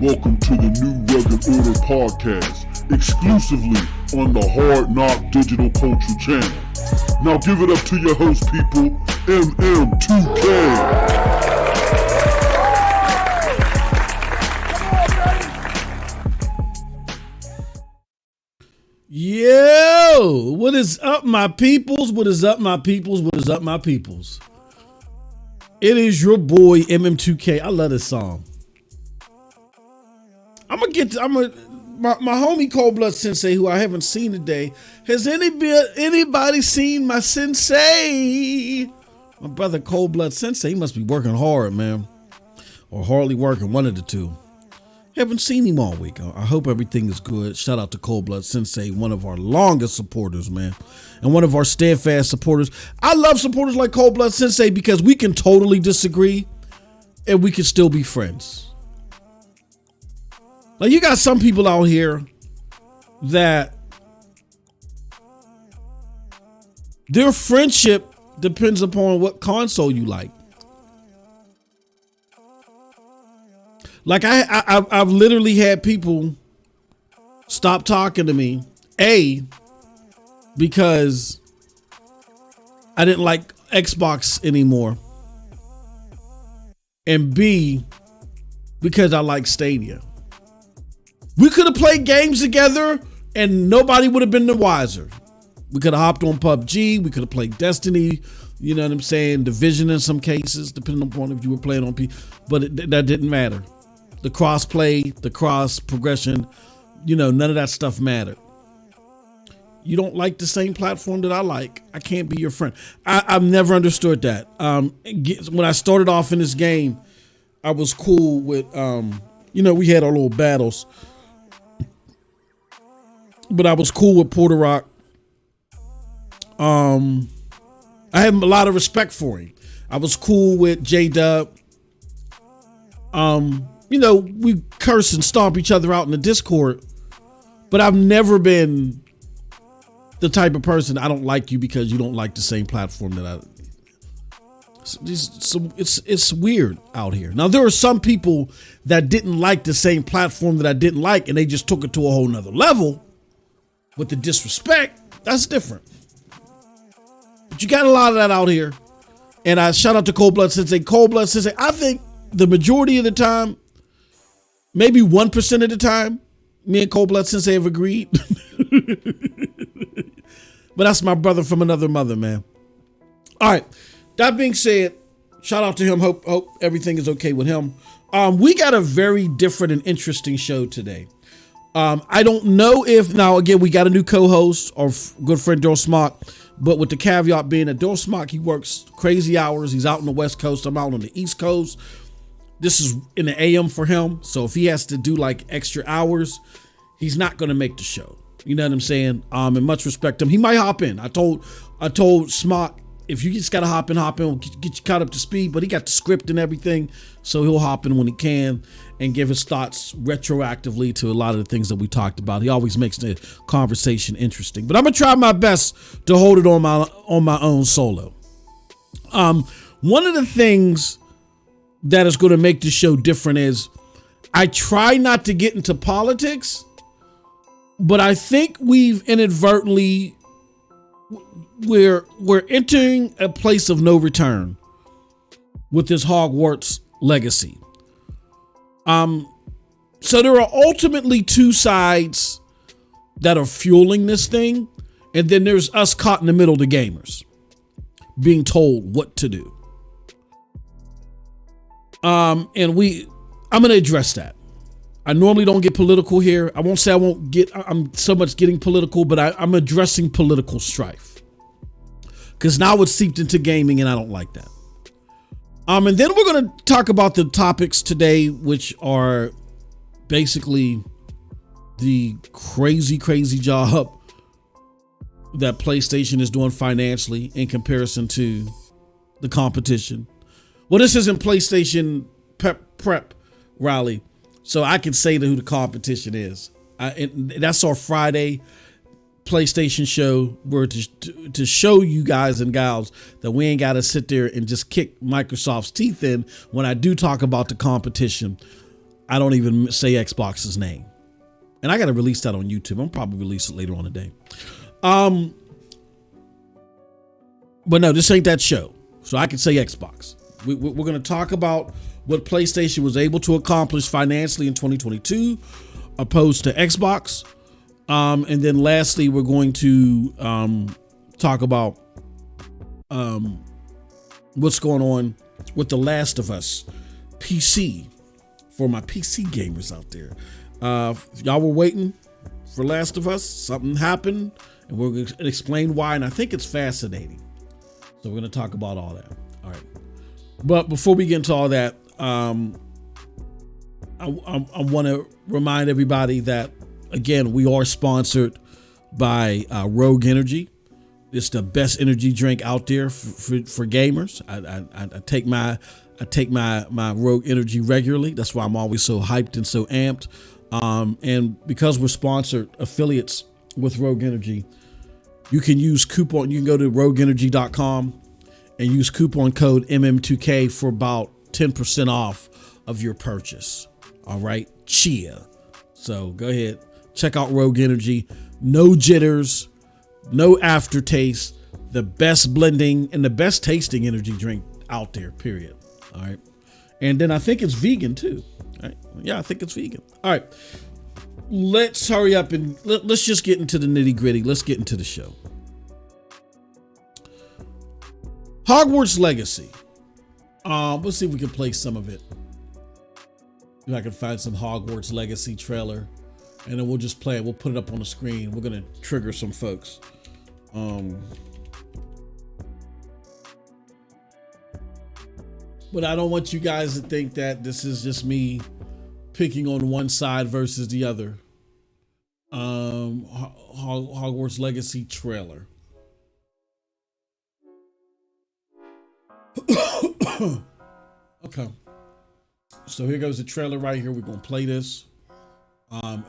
Welcome to the New Rugged Order podcast, exclusively on the Hard Knock Digital Culture channel. Now give it up to your host, people, MM2K. Yo, what is up, my peoples? What is up, my peoples? What is up, my peoples? It is your boy MM2K. I love this song. My homie Cold Blood Sensei, who I haven't seen today. Has anybody seen my sensei? My brother Cold Blood Sensei, he must be working hard, man, or hardly working, one of the two. Haven't seen him all week. I hope everything is good. Shout out to Cold Blood Sensei, one of our longest supporters, man, and one of our steadfast supporters. I love supporters like Cold Blood Sensei because we can totally disagree and we can still be friends. Like, you got some people out here that their friendship depends upon what console you like. Like, I've literally had people stop talking to me, A, because I didn't like Xbox anymore, and B, because I like Stadia. We could have played games together and nobody would have been the wiser. We could have hopped on PUBG. We could have played Destiny. You know what I'm saying? Division in some cases, depending upon if you were playing on P. But that didn't matter. The cross play, the cross progression, none of that stuff mattered. You don't like the same platform that I like, I can't be your friend. I've never understood that. When I started off in this game, I was cool with, we had our little battles. But I was cool with Porter Rock. I had a lot of respect for him. I was cool with J-Dub. We curse and stomp each other out in the Discord. But I've never been the type of person, I don't like you because you don't like the same platform that I. It's weird out here. Now, there are some people that didn't like the same platform that I didn't like, and they just took it to a whole nother level. With the disrespect, that's different. But you got a lot of that out here. And I shout out to Cold Blood Sensei. Cold Blood Sensei, I think the majority of the time, maybe 1% of the time, me and Cold Blood Sensei have agreed. But that's my brother from another mother, man. All right. That being said, shout out to him. Hope everything is okay with him. We got a very different and interesting show today. I don't know if, now again, we got a new co-host, our good friend Daryl Smock, but with the caveat being that Daryl Smock, he works crazy hours. He's out on the West Coast. I'm out on the East Coast. This is in the AM for him. So if he has to do like extra hours, he's not going to make the show. You know what I'm saying? And much respect to him. He might hop in. I told Smock, if you just got to hop in, we'll get you caught up to speed, but he got the script and everything. So he'll hop in when he can and give his thoughts retroactively to a lot of the things that we talked about. He always makes the conversation interesting, but I'm going to try my best to hold it on my own solo. One of the things that is going to make the show different is I try not to get into politics, but I think we've inadvertently we're entering a place of no return with this Hogwartz legacy. So there are ultimately two sides that are fueling this thing, and then there's us caught in the middle, the gamers, being told what to do. I'm going to address that. I normally don't get political here. I won't say I'm so much getting political, but I'm addressing political strife. Because now it's seeped into gaming, and I don't like that. And then we're going to talk about the topics today, which are basically the crazy job that PlayStation is doing financially in comparison to the competition. Well, this isn't PlayStation prep rally, so I can say who the competition is. That's our Friday PlayStation show, were to show you guys and gals that we ain't got to sit there and just kick Microsoft's teeth in when I do talk about the competition. I don't even say Xbox's name. And I got to release that on YouTube. I'll probably release it later on today. But no, this ain't that show. So I can say Xbox. We're going to talk about what PlayStation was able to accomplish financially in 2022 opposed to Xbox. And then lastly, we're going to talk about what's going on with The Last of Us PC for my PC gamers out there. Y'all were waiting for Last of Us. Something happened, and we're going to explain why. And I think it's fascinating. So we're going to talk about all that. All right. But before we get into all that, I want to remind everybody that, again, we are sponsored by Rogue Energy. It's the best energy drink out there for gamers. I take my Rogue Energy regularly. That's why I'm always so hyped and so amped. And because we're sponsored affiliates with Rogue Energy, you can use coupon. You can go to rogueenergy.com and use coupon code MM2K for about 10% off of your purchase. All right. Cheer. So go ahead. Check out Rogue Energy. No jitters, no aftertaste, the best blending and the best tasting energy drink out there, period. All right. And then I think it's vegan too. All right. Yeah, I think it's vegan. All right. Let's hurry up and let's just get into the nitty gritty. Let's get into the show. Hogwarts Legacy. Let's see if we can play some of it. If I can find some Hogwarts Legacy trailer, and then we'll just play it. We'll put it up on the screen. We're gonna trigger some folks. But I don't want you guys to think that this is just me picking on one side versus the other. Hogwarts Legacy trailer. Okay. So here goes the trailer right here. We're going to play this.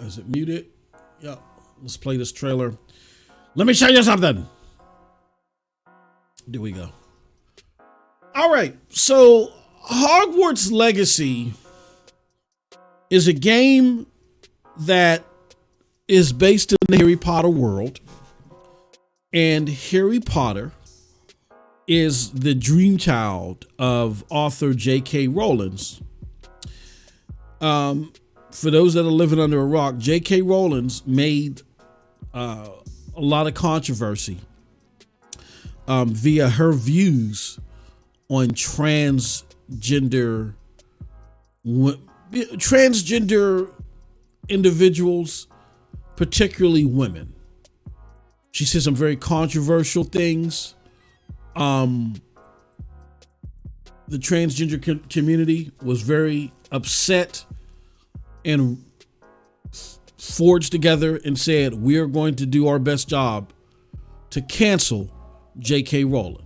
Is it muted? Yep. Let's play this trailer. Let me show you something. There we go. All right. So Hogwarts Legacy is a game that is based in the Harry Potter world. And Harry Potter is the dream child of author J.K. Rowling. For those that are living under a rock, J.K. Rowling made a lot of controversy via her views on transgender individuals, particularly women. She said some very controversial things. The transgender community was very upset and forged together and said, we are going to do our best job to cancel J.K. Rowling.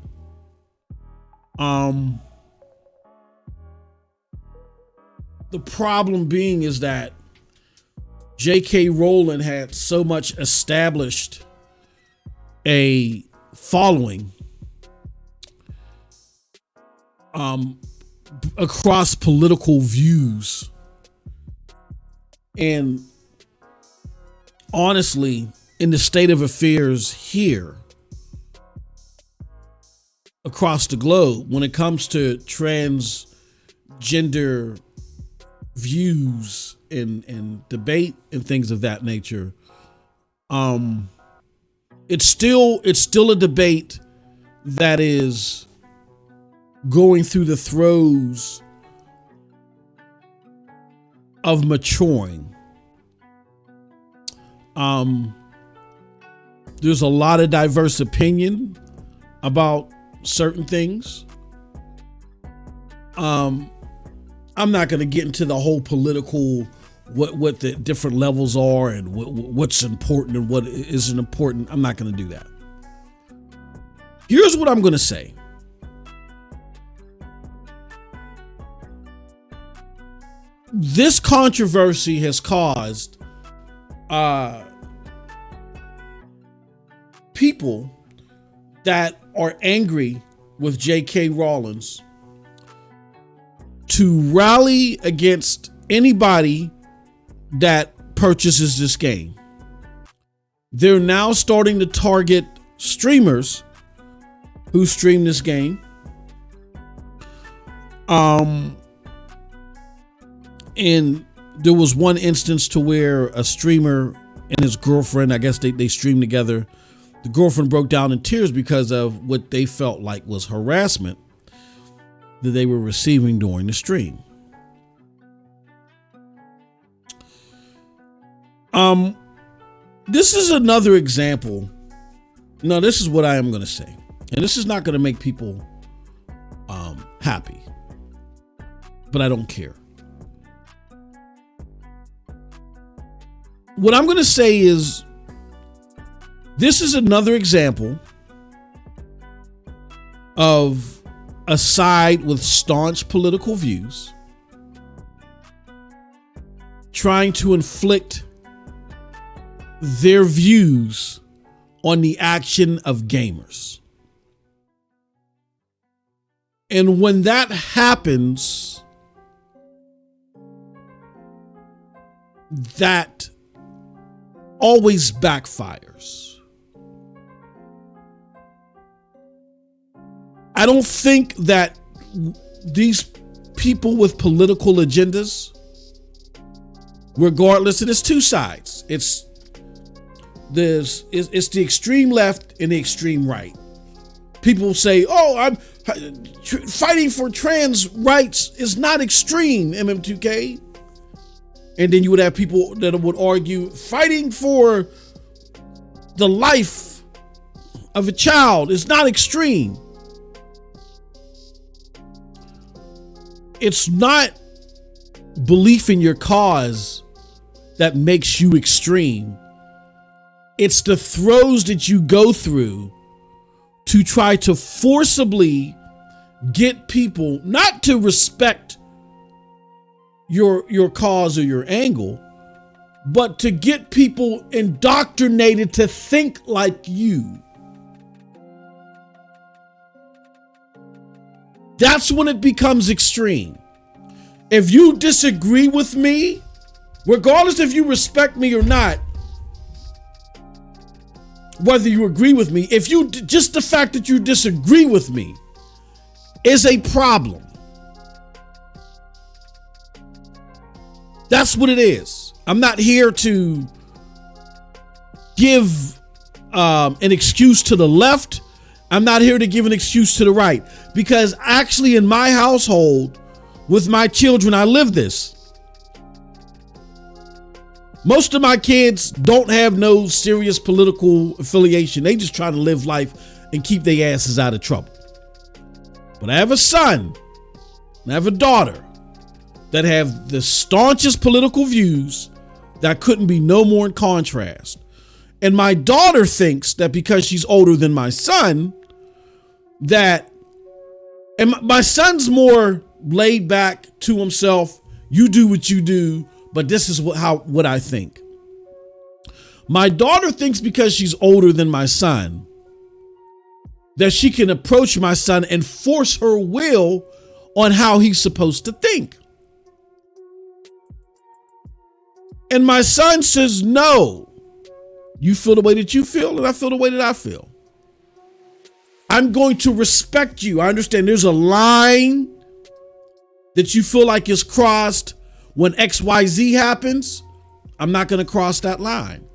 The problem being is that J.K. Rowling had so much established a following across political views. And honestly, in the state of affairs here across the globe, when it comes to transgender views and debate and things of that nature, it's still a debate that is going through the throes of maturing. There's a lot of diverse opinion about certain things. I'm not going to get into the whole political, what the different levels are and what's important and what isn't important. I'm not going to do that. Here's what I'm going to say. This controversy has caused people that are angry with J.K. Rowling to rally against anybody that purchases this game. They're now starting to target streamers who stream this game. And there was one instance to where a streamer and his girlfriend, I guess they streamed together. The girlfriend broke down in tears because of what they felt like was harassment that they were receiving during the stream. This is another example. No, this is what I am going to say. And this is not going to make people happy. But I don't care. What I'm going to say is, this is another example of a side with staunch political views trying to inflict their views on the action of gamers. And when that happens, that always backfires. I don't think that these people with political agendas, regardless, and it's two sides. It's the extreme left and the extreme right. People say, "Oh, I'm fighting for trans rights is not extreme, MM2K." And then you would have people that would argue fighting for the life of a child is not extreme. It's not belief in your cause that makes you extreme. It's the throes that you go through to try to forcibly get people not to respect your cause or your angle, but to get people indoctrinated to think like you. That's when it becomes extreme. If you disagree with me, regardless if you respect me or not, whether you agree with me, if you just the fact that you disagree with me is a problem. That's what it is. I'm not here to give an excuse to the left. I'm not here to give an excuse to the right, because actually in my household with my children, I live this. Most of my kids don't have no serious political affiliation. They just try to live life and keep their asses out of trouble. But I have a son and I have a daughter that have the staunchest political views that couldn't be no more in contrast. And my daughter thinks that because she's older than my son, and my son's more laid back to himself. You do what you do, but this is what I think. My daughter thinks because she's older than my son that she can approach my son and force her will on how he's supposed to think. And my son says, no, you feel the way that you feel and I feel the way that I feel. I'm going to respect you. I understand there's a line that you feel like is crossed when XYZ happens. I'm not going to cross that line.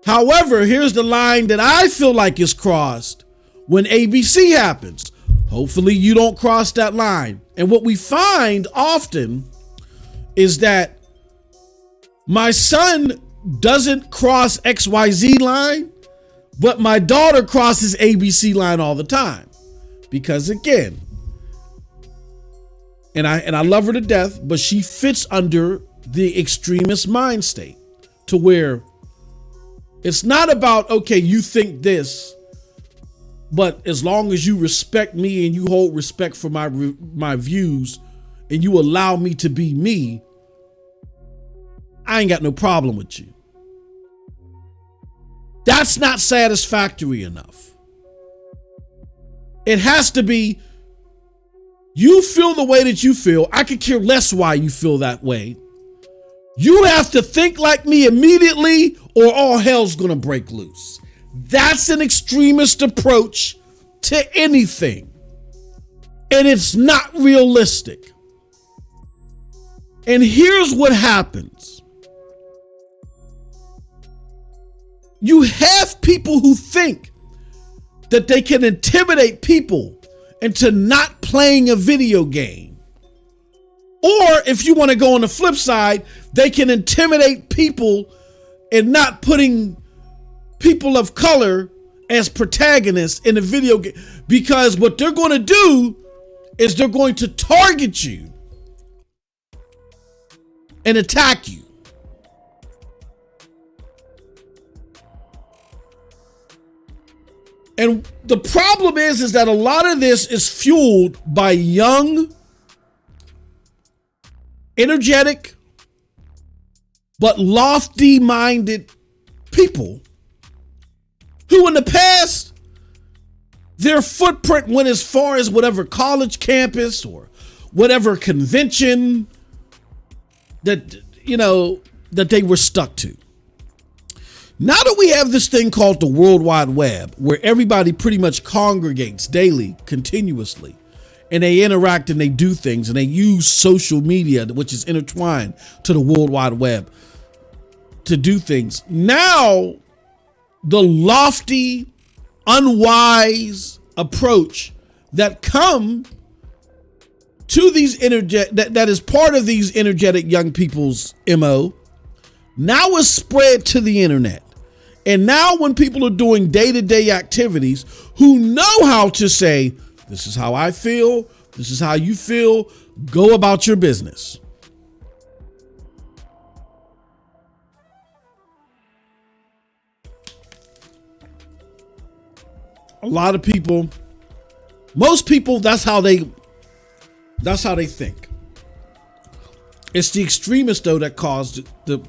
However, here's the line that I feel like is crossed when ABC happens. Hopefully you don't cross that line. And what we find often is that my son doesn't cross XYZ line, but my daughter crosses ABC line all the time. Because again, and I love her to death, but she fits under the extremist mind state to where it's not about, okay, you think this, but as long as you respect me and you hold respect for my views and you allow me to be me, I ain't got no problem with you. That's not satisfactory enough. It has to be, You feel the way that you feel. I could care less why you feel that way. You have to think like me immediately or all hell's going to break loose. That's an extremist approach to anything. And it's not realistic. And here's what happens. You have people who think that they can intimidate people into not playing a video game. Or if you want to go on the flip side, they can intimidate people and not putting people of color as protagonists in a video game. Because what they're going to do is they're going to target you and attack you. And the problem is that a lot of this is fueled by young, energetic, but lofty-minded people who in the past, their footprint went as far as whatever college campus or whatever convention that, that they were stuck to. Now that we have this thing called the World Wide Web, where everybody pretty much congregates daily, continuously, and they interact and they do things and they use social media, which is intertwined to the World Wide Web, to do things. Now, the lofty, unwise approach that come to these that is part of these energetic young people's MO now is spread to the internet. And now when people are doing day-to-day activities who know how to say, this is how I feel, this is how you feel, go about your business. A lot of people, most people, that's how they think. It's the extremists, though, that caused the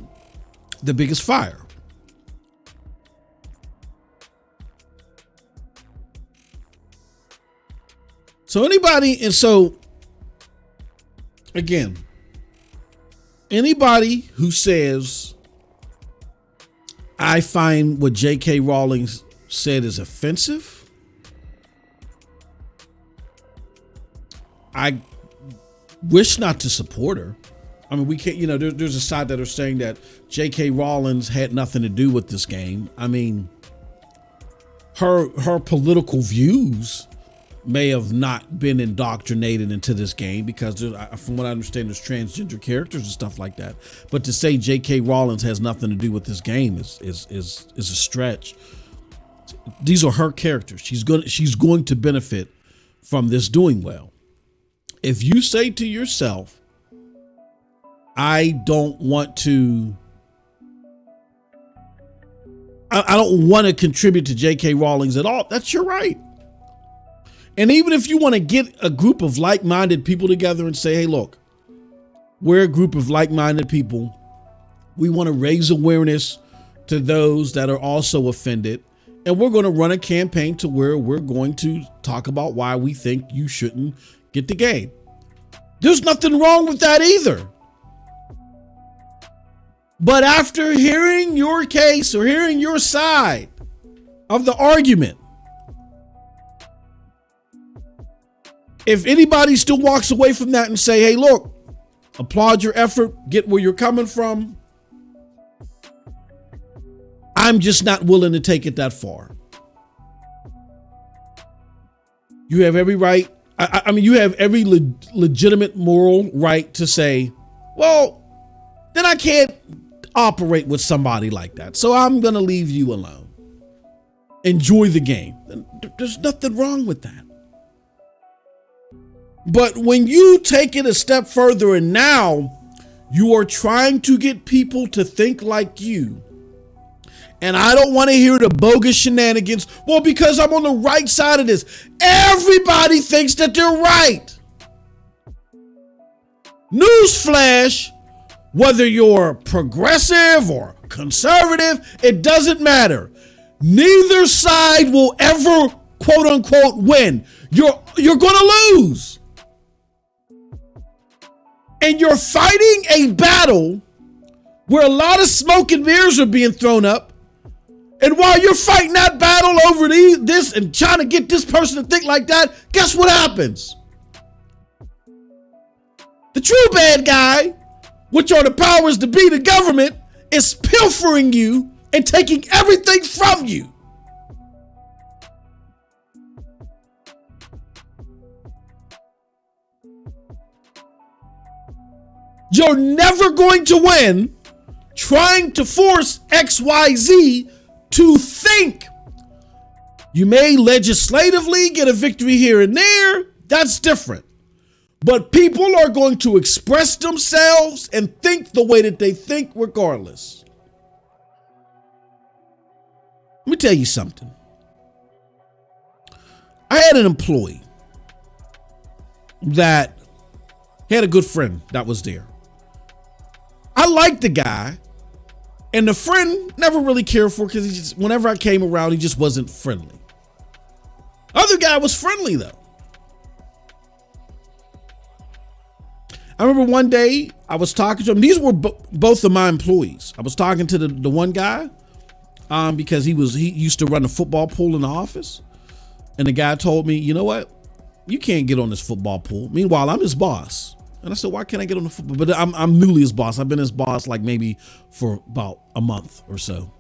biggest fire. So again, anybody who says, I find what J.K. Rowling said is offensive, I wish not to support her. I mean, we can't, there's a side that are saying that J.K. Rowling had nothing to do with this game. I mean, her political views may have not been indoctrinated into this game because from what I understand, there's transgender characters and stuff like that. But to say J.K. Rowling has nothing to do with this game is a stretch. These are her characters. She's going to benefit from this doing well. If you say to yourself, I don't want to contribute to J.K. Rowling's at all, that's your right. And even if you want to get a group of like-minded people together and say, hey, look, we're a group of like-minded people. We want to raise awareness to those that are also offended. And we're going to run a campaign to where we're going to talk about why we think you shouldn't get the game. There's nothing wrong with that either. But after hearing your case or hearing your side of the argument, if anybody still walks away from that and say, hey, look, applaud your effort, get where you're coming from, I'm just not willing to take it that far. You have every right. I mean, you have every legitimate moral right to say, well, then I can't operate with somebody like that. So I'm going to leave you alone. Enjoy the game. There's nothing wrong with that. But when you take it a step further and now you are trying to get people to think like you, and I don't want to hear the bogus shenanigans, well, because I'm on the right side of this. Everybody thinks that they're right. Newsflash, whether you're progressive or conservative, it doesn't matter. Neither side will ever, quote unquote, win. You're going to lose. and you're fighting a battle where a lot of smoke and mirrors are being thrown up. And while you're fighting that battle over this and trying to get this person to think like that, guess what happens? The true bad guy, which are the powers to be, the government, is pilfering you and taking everything from you. You're never going to win trying to force XYZ to think. You may legislatively get a victory here and there. That's different. But people are going to express themselves and think the way that they think regardless. Let me tell you something. I had an employee that had a good friend that was there. I liked the guy, and the friend never really cared for because he just, whenever I came around, he just wasn't friendly. Other guy was friendly though. I remember one day I was talking to him. These were both of my employees. I was talking to the one guy because he used to run a football pool in the office, and the guy told me, you know what, you can't get on this football pool. Meanwhile, I'm his boss. And I said, why can't I get on the football? But I'm newly his boss. I've been his boss like maybe for about a month or so.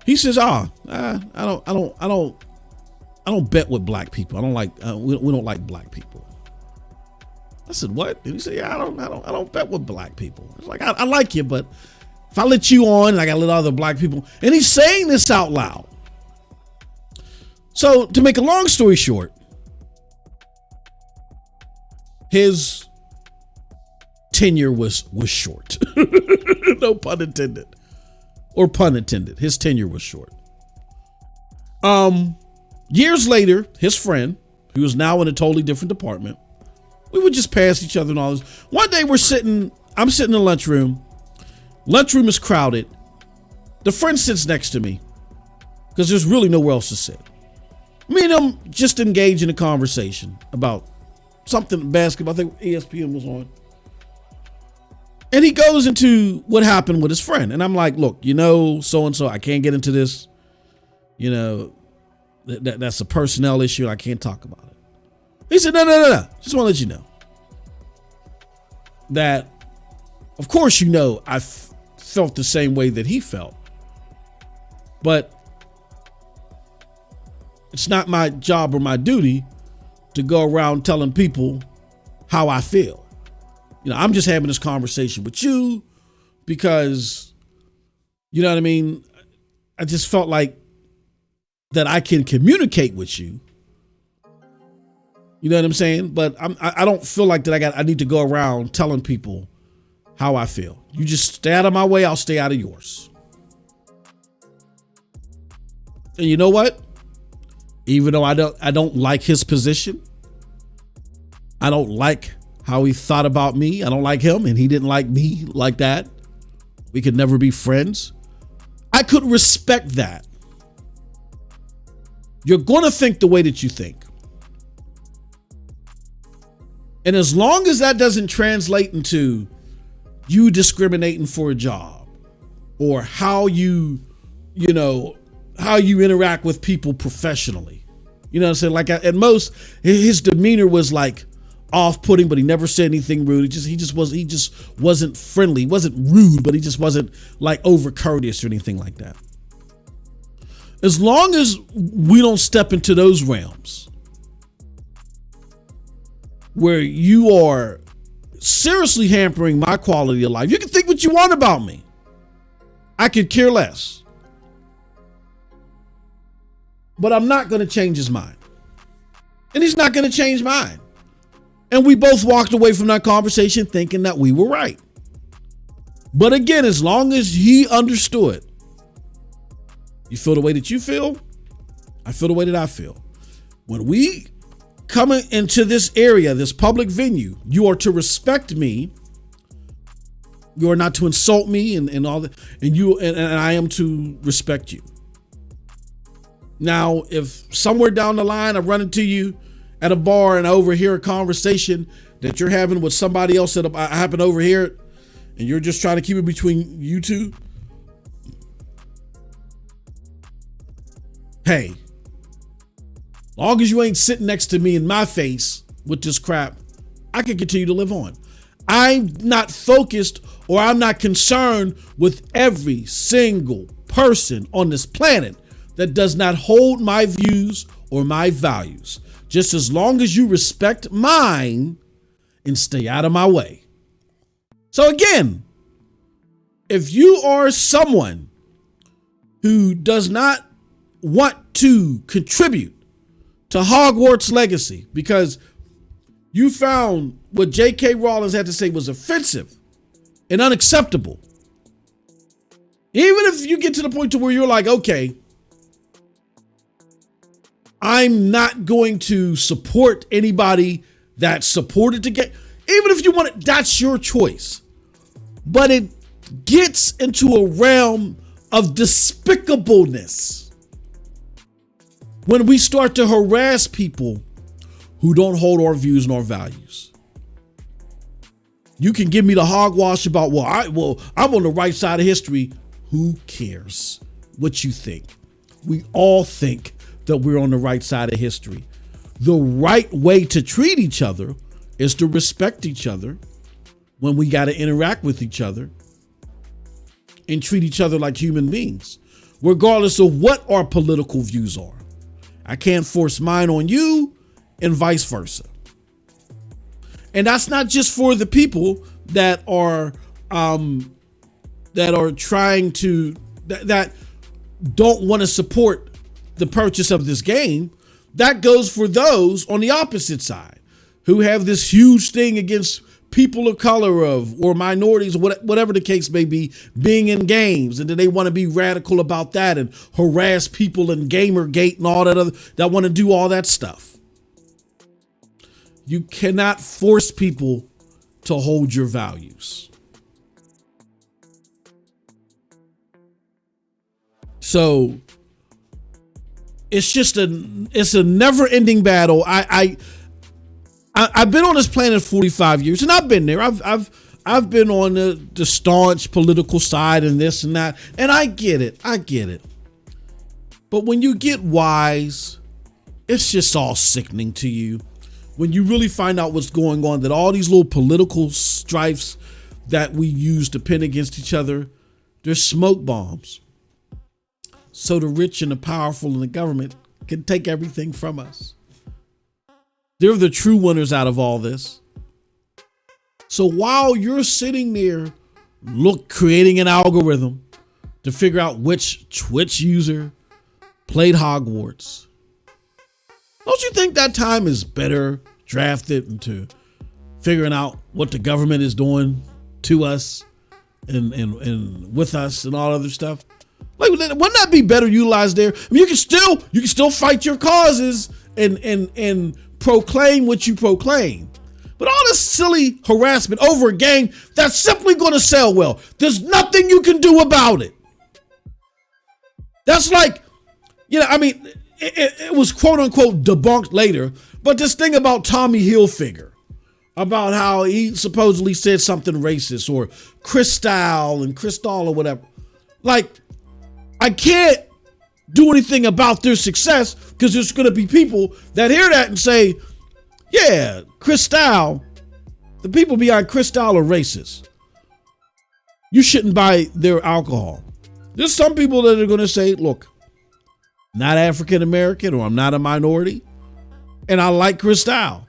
He says, I don't bet with black people. I don't like, we don't like black people. I said, what? And he said, yeah, I don't bet with black people. It's like, I like you, but if I let you on, I got to let other black people. And he's saying this out loud. So to make a long story short, his tenure was short. No pun intended. Or pun intended. His tenure was short. Years later, his friend, who was now in a totally different department, we would just pass each other and all this. One day I'm sitting in the lunchroom. Lunchroom is crowded. The friend sits next to me because there's really nowhere else to sit. Me and him just engage in a conversation about something basketball. I think ESPN was on. And he goes into what happened with his friend. And I'm like, look, so-and-so, I can't get into this. That's a personnel issue. I can't talk about it. He said, no. Just want to let you know that, of course, I felt the same way that he felt. But it's not my job or my duty to go around telling people how I feel. I'm just having this conversation with you because, you know what I mean? I just felt like that I can communicate with you. You know what I'm saying? But I don't feel like that I need to go around telling people how I feel. You just stay out of my way, I'll stay out of yours. And you know what? Even though I don't like his position, I don't like how he thought about me. I don't like him, and he didn't like me like that. We could never be friends. I could respect that. You're going to think the way that you think. And as long as that doesn't translate into you discriminating for a job or how you interact with people professionally, you know what I'm saying? Like at most, his demeanor was like off-putting, but he never said anything rude. He just wasn't friendly. He wasn't rude, but he just wasn't like over courteous or anything like that. As long as we don't step into those realms where you are seriously hampering my quality of life, you can think what you want about me. I could care less. But I'm not going to change his mind. And he's not going to change mine. And we both walked away from that conversation thinking that we were right. But again, as long as he understood, you feel the way that you feel, I feel the way that I feel. When we come into this area, this public venue, you are to respect me. You are not to insult me and all that. And I am to respect you. Now, if somewhere down the line I run into you at a bar and I overhear a conversation that you're having with somebody else that happened over here, and you're just trying to keep it between you two, hey, long as you ain't sitting next to me in my face with this crap, I can continue to live on. I'm not focused, or I'm not concerned with every single person on this planet that does not hold my views or my values. Just as long as you respect mine and stay out of my way. So again, if you are someone who does not want to contribute to Hogwarts legacy because you found what J.K. Rowling had to say was offensive and unacceptable, even if you get to the point to where you're like, okay, I'm not going to support anybody that supported the game. Even if you want it, that's your choice. But it gets into a realm of despicableness when we start to harass people who don't hold our views and our values. You can give me the hogwash about, I'm on the right side of history. Who cares what you think? We all think that we're on the right side of history. The right way to treat each other is to respect each other when we got to interact with each other and treat each other like human beings, regardless of what our political views are. I can't force mine on you and vice versa. And that's not just for the people that are trying to, that don't want to support the purchase of this game. That goes for those on the opposite side who have this huge thing against people of color or minorities, whatever the case may be, being in games. And then they want to be radical about that and harass people in Gamergate and all that want to do all that stuff. You cannot force people to hold your values. So it's a never-ending battle. I've been on this planet 45 years, and I've been there. I've been on the staunch political side and this and that, and I get it. But when you get wise, it's just all sickening to you. When you really find out what's going on, that all these little political strifes that we use to pin against each other, they're smoke bombs. So the rich and the powerful and the government can take everything from us. They're the true winners out of all this. So while you're sitting there, creating an algorithm to figure out which Twitch user played Hogwarts, don't you think that time is better drafted into figuring out what the government is doing to us and with us and all other stuff? Like, wouldn't that be better utilized there? I mean, you can still fight your causes and proclaim what you proclaim. But all this silly harassment over a game that's simply going to sell well, there's nothing you can do about it. That's like, it was quote unquote debunked later, but this thing about Tommy Hilfiger, about how he supposedly said something racist, or Cristal or whatever. Like, I can't do anything about their success because there's going to be people that hear that and say, yeah, Cristal, the people behind Cristal are racist. You shouldn't buy their alcohol. There's some people that are going to say, look, not African American, or I'm not a minority, and I like Cristal,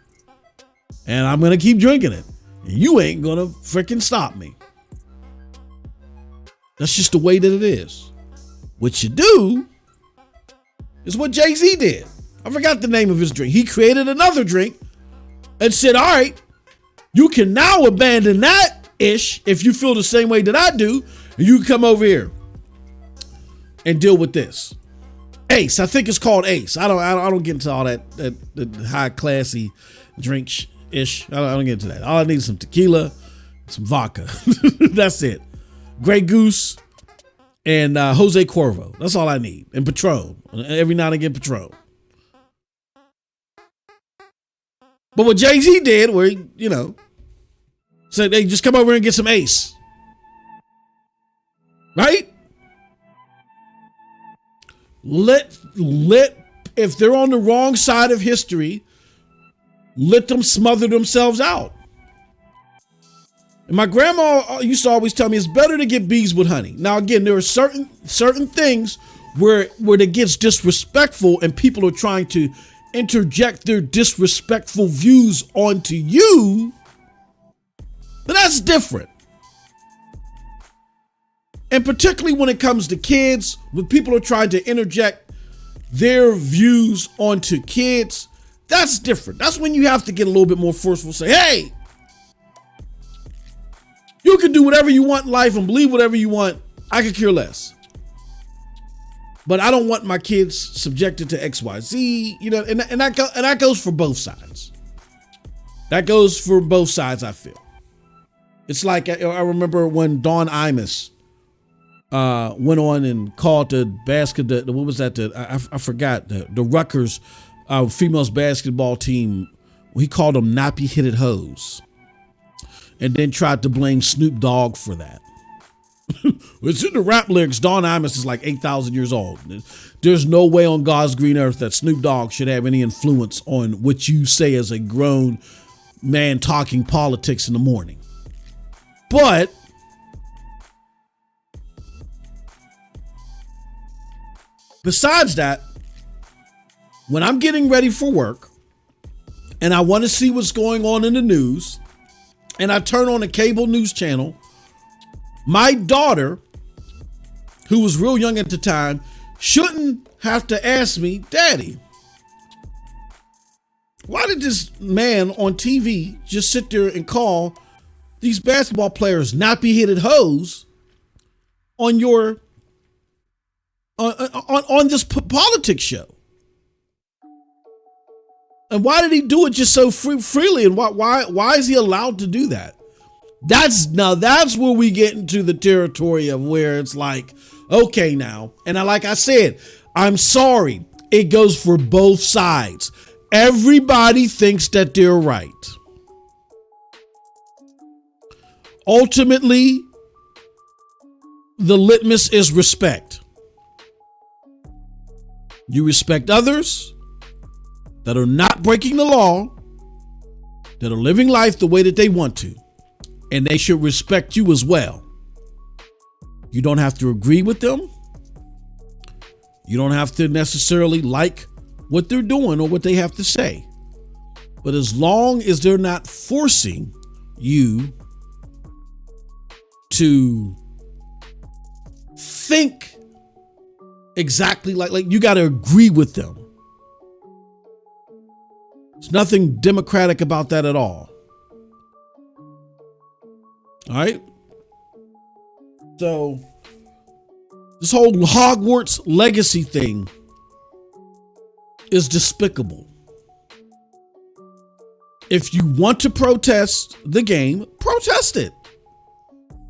and I'm going to keep drinking it. And you ain't going to freaking stop me. That's just the way that it is. What you do is what Jay-Z did. I forgot the name of his drink. He created another drink and said, all right, you can now abandon that ish if you feel the same way that I do, and you can come over here and deal with this. Ace, I think it's called Ace. I don't get into all that high classy drink ish. I don't get into that. All I need is some tequila, some vodka. That's it. Grey Goose and Jose Cuervo. That's all I need. And Patron. Every now and again, Patron. But what Jay-Z did, where he, said, "Hey, just come over and get some Ace." Right? Let if they're on the wrong side of history, let them smother themselves out. And my grandma used to always tell me it's better to get bees with honey. Now, again, there are certain things where it gets disrespectful and people are trying to interject their disrespectful views onto you, but that's different. And particularly when it comes to kids, when people are trying to interject their views onto kids, that's different. That's when you have to get a little bit more forceful. Say, hey, you can do whatever you want in life and believe whatever you want. I could care less. But I don't want my kids subjected to XYZ, and that goes for both sides. That goes for both sides, I feel. It's like I remember when Dawn Imus went on and called the what was that? I forgot the Rutgers females basketball team. He called them nappy-headed hoes, and then tried to blame Snoop Dogg for that. It's in the rap lyrics. Dawn Imus is like 8,000 years old. There's no way on God's green earth that Snoop Dogg should have any influence on what you say as a grown man talking politics in the morning. But besides that, when I'm getting ready for work and I want to see what's going on in the news and I turn on a cable news channel, my daughter, who was real young at the time, shouldn't have to ask me, Daddy, why did this man on TV just sit there and call these basketball players nappy-headed hoes on your on this politics show? And why did he do it just so freely? And why is he allowed to do that? That's where we get into the territory of where it's like, okay, now, and like I said, I'm sorry, it goes for both sides. Everybody thinks that they're right. Ultimately, the litmus is respect. You respect others that are not breaking the law, that are living life the way that they want to. And they should respect you as well. You don't have to agree with them. You don't have to necessarily like what they're doing or what they have to say. But as long as they're not forcing you to think exactly like you got to agree with them. There's nothing democratic about that at all. All right. So this whole Hogwarts legacy thing is despicable. If you want to protest the game, protest it.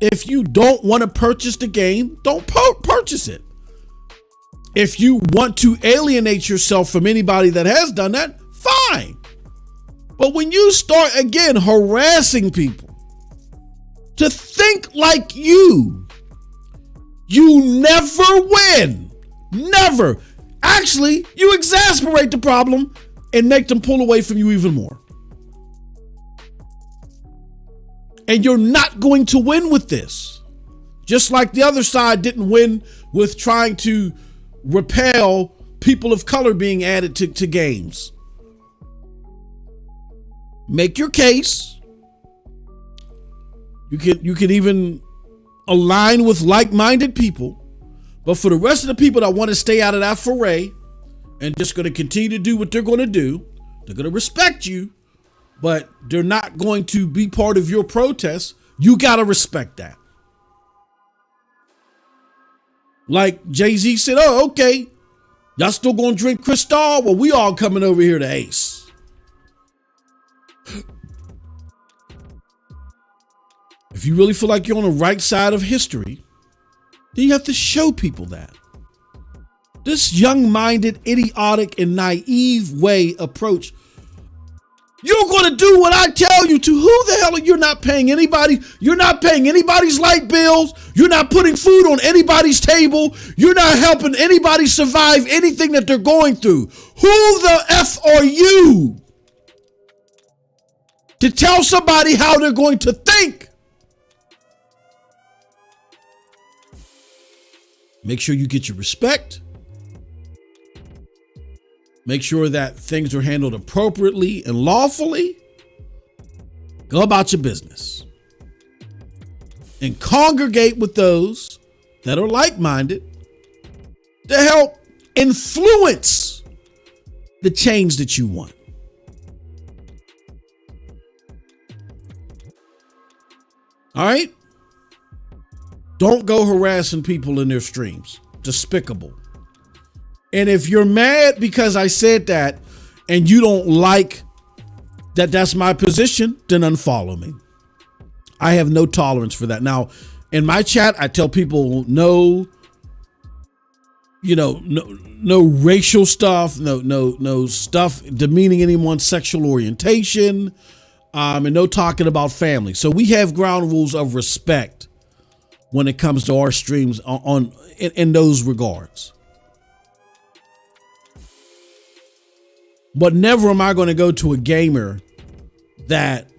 If you don't want to purchase the game, don't purchase it. If you want to alienate yourself from anybody that has done that, fine. But when you start again harassing people to think like you never win. Never. Actually, you exasperate the problem and make them pull away from you even more. And you're not going to win with this. Just like the other side didn't win with trying to repel people of color being added to games. Make your case. You can even align with like-minded people, but for the rest of the people that want to stay out of that foray and just going to continue to do what they're going to do, they're going to respect you, but they're not going to be part of your protest. You got to respect that. Like Jay-Z said, oh, okay, y'all still going to drink Cristal? Well, we all coming over here to Ace. If you really feel like you're on the right side of history, then you have to show people that. This young-minded, idiotic, and naive approach You're going to do what I tell you to. Who the hell are you? You're not paying anybody. You're not paying anybody's light bills. You're not putting food on anybody's table. You're not helping anybody survive anything that they're going through. Who the F are you to tell somebody how they're going to think? Make sure you get your respect. Make sure that things are handled appropriately and lawfully. Go about your business. And congregate with those that are like-minded to help influence the change that you want. All right? Don't go harassing people in their streams. Despicable. And if you're mad because I said that and you don't like that that's my position, then unfollow me. I have no tolerance for that. Now, in my chat, I tell people no racial stuff, no stuff demeaning anyone's sexual orientation, and no talking about family. So we have ground rules of respect when it comes to our streams in those regards. But never am I going to go to a gamer that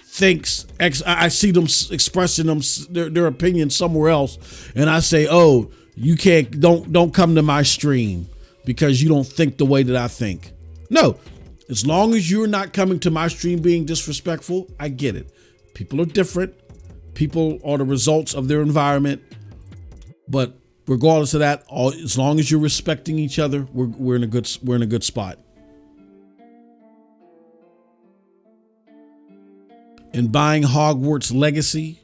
thinks I see them expressing their opinion somewhere else, and I say, "Oh, you don't come to my stream because you don't think the way that I think." No, as long as you're not coming to my stream being disrespectful, I get it. People are different. People are the results of their environment. But regardless of that, as long as you're respecting each other, we're in a good spot. And buying Hogwarts Legacy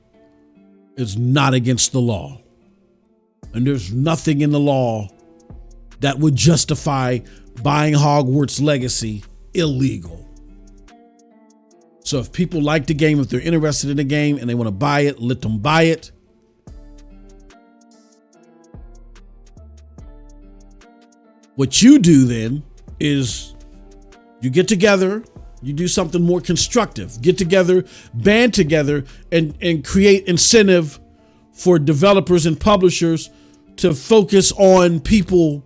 is not against the law. And there's nothing in the law that would justify buying Hogwarts Legacy illegal. So if people like the game, if they're interested in the game and they want to buy it, let them buy it. What you do then is you get together. You do something more constructive. Get together, band together, and create incentive for developers and publishers to focus on people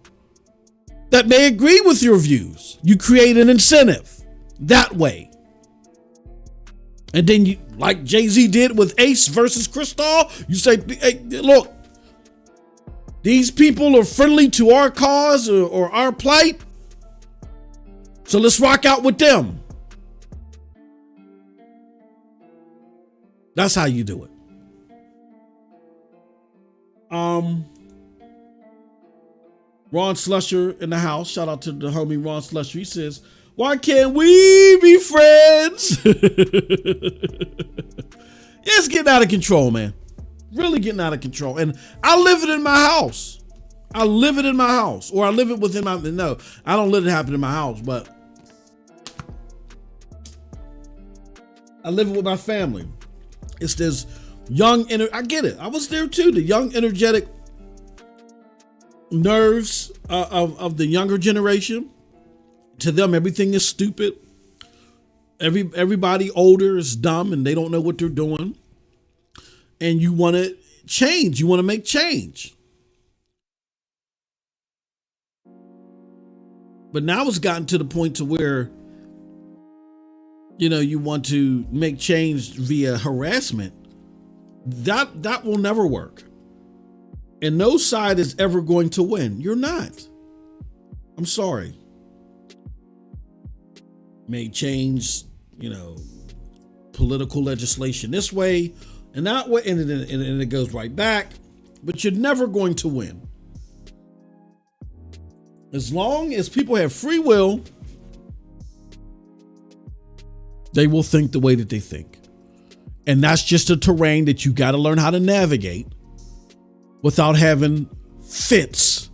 that may agree with your views. You create an incentive that way. And then you, like Jay-Z did with Ace versus Cristal, you say, hey, look, these people are friendly to our cause or our plight, so let's rock out with them. That's how you do it. Ron Slusher in the house. Shout out to the homie Ron Slusher. He says, why can't we be friends? It's getting out of control, man. Really getting out of control. And I live it in my house. Or I live it within my, no, I don't let it happen in my house, but I live it with my family. It's this young, I get it. I was there too. The young, energetic nerves of the younger generation. To them, everything is stupid. Everybody older is dumb and they don't know what they're doing. And you want to change. You want to make change. But now it's gotten to the point to where, you want to make change via harassment. That will never work. And no side is ever going to win. You're not. I'm sorry. May change, political legislation this way and that way, and it goes right back. But you're never going to win. As long as people have free will, they will think the way that they think. And that's just a terrain that you got to learn how to navigate without having fits.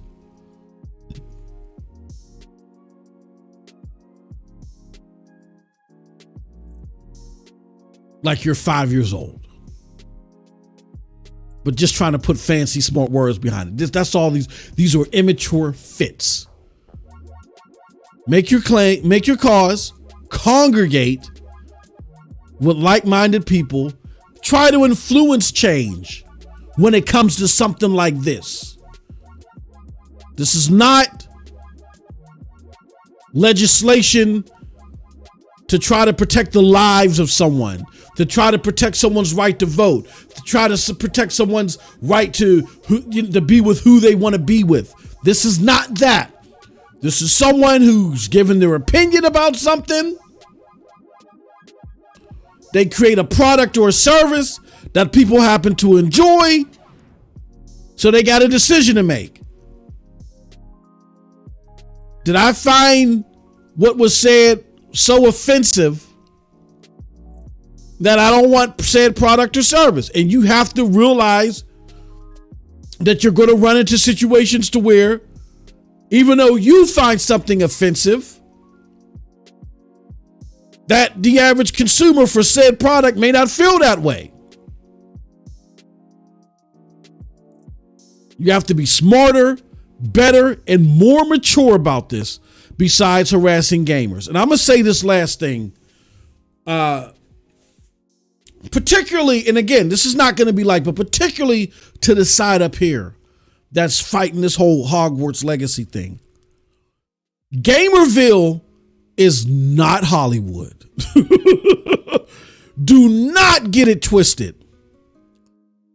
Like you're 5 years old. But just trying to put fancy, smart words behind it. That's all these are immature fits. Make your claim, make your cause, congregate with like-minded people, try to influence change when it comes to something like this. This is not legislation to try to protect the lives of someone, to try to protect someone's right to vote, to try to protect someone's right to be with who they want to be with. This is not that. This is someone who's given their opinion about something. They create a product or a service that people happen to enjoy, so they got a decision to make. Did I find what was said so offensive that I don't want said product or service? And you have to realize that you're going to run into situations to where, even though you find something offensive, that the average consumer for said product may not feel that way. You have to be smarter, better, and more mature about this besides harassing gamers. And I'm going to say this last thing, particularly, and again, this is not going to be like, but particularly to the side up here that's fighting this whole Hogwarts legacy thing. Gamerville is not Hollywood. Do not get it twisted.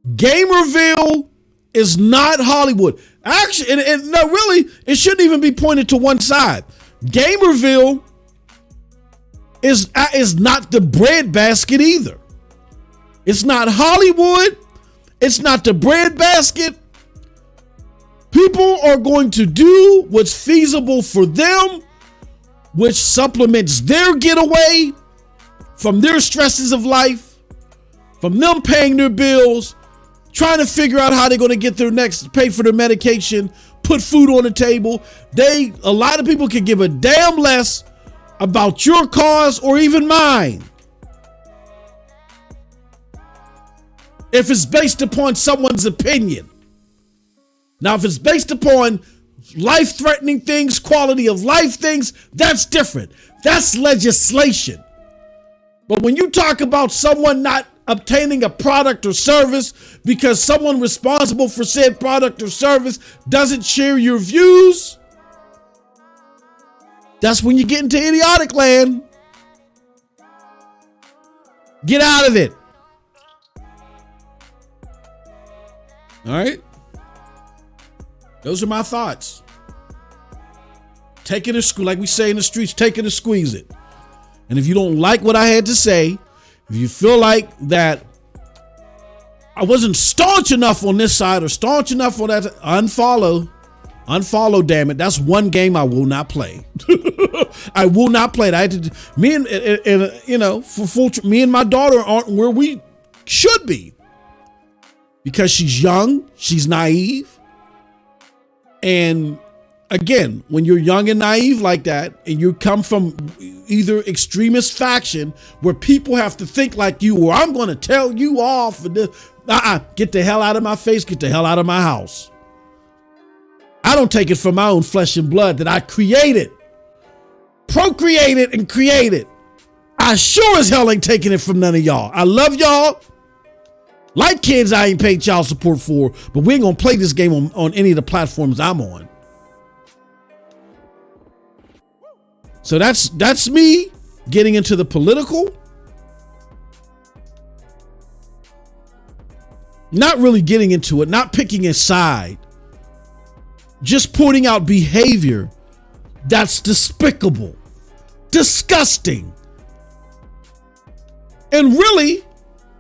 Gamerville is not Hollywood. Actually, and no, really, it shouldn't even be pointed to one side. Gamerville is not the breadbasket either. It's not Hollywood. It's not the breadbasket. People are going to do what's feasible for them, which supplements their getaway from their stresses of life, from them paying their bills, trying to figure out how they're going to get their next, pay for their medication, put food on the table. A lot of people can give a damn less about your cause or even mine if it's based upon someone's opinion. Now, if it's based upon life-threatening things, quality of life things, that's different. That's legislation. But when you talk about someone not obtaining a product or service because someone responsible for said product or service doesn't share your views, that's when you get into idiotic land. Get out of it. All right? Those are my thoughts. Take it or like we say in the streets, take it or squeeze it. And if you don't like what I had to say, if you feel like that I wasn't staunch enough on this side or staunch enough on that, unfollow, damn it. That's one game I will not play. I will not play it. Me and my daughter aren't where we should be because she's young, she's naive. And again, when you're young and naive like that, and you come from either extremist faction where people have to think like you, or I'm going to tell you off, get the hell out of my face, get the hell out of my house. I don't take it from my own flesh and blood that I created, procreated, and created. I sure as hell ain't taking it from none of y'all. I love y'all. Like kids I ain't paid child support for, but we ain't gonna play this game on any of the platforms I'm on. So that's me getting into the political. Not really getting into it, not picking a side. Just pointing out behavior that's despicable, disgusting, and really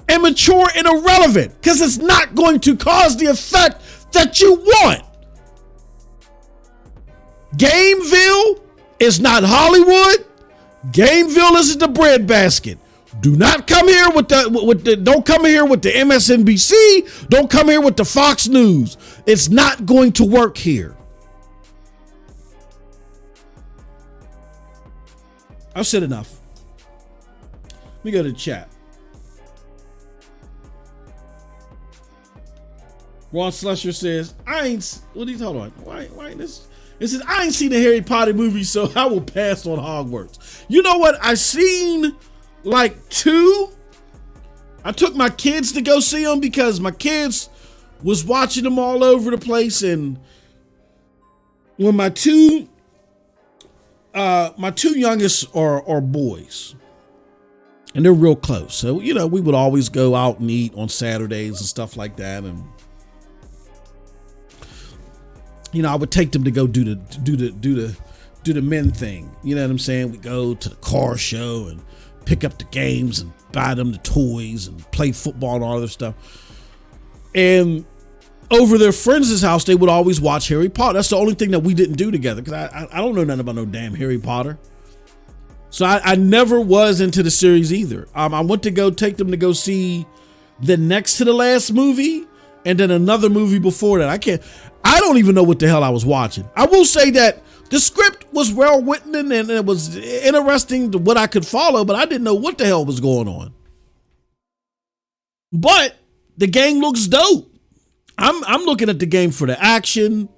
immature and irrelevant because it's not going to cause the effect that you want. Gameville is not Hollywood. Gameville isn't the breadbasket. Do not come here don't come here with the MSNBC. Don't come here with the Fox News. It's not going to work here. I've said enough. Let me go to the chat. Ron Slusher says, what are you talking about? Why this? It says, I ain't seen a Harry Potter movie, so I will pass on Hogwarts. You know what? I seen like 2. I took my kids to go see them because my kids was watching them all over the place. And when my two youngest are boys, and they're real close. So, you know, we would always go out and eat on Saturdays and stuff like that. And, you know, I would take them to go do the men thing. You know what I'm saying? We go to the car show and pick up the games and buy them the toys and play football and all other stuff. And over their friends' house, they would always watch Harry Potter. That's the only thing that we didn't do together, because I don't know nothing about no damn Harry Potter. So I never was into the series either. I went to take them to go see the next to the last movie and then another movie before that. I don't even know what the hell I was watching. I will say that the script was well written and it was interesting to what I could follow, but I didn't know what the hell was going on. But the game looks dope. I'm looking at the game for the action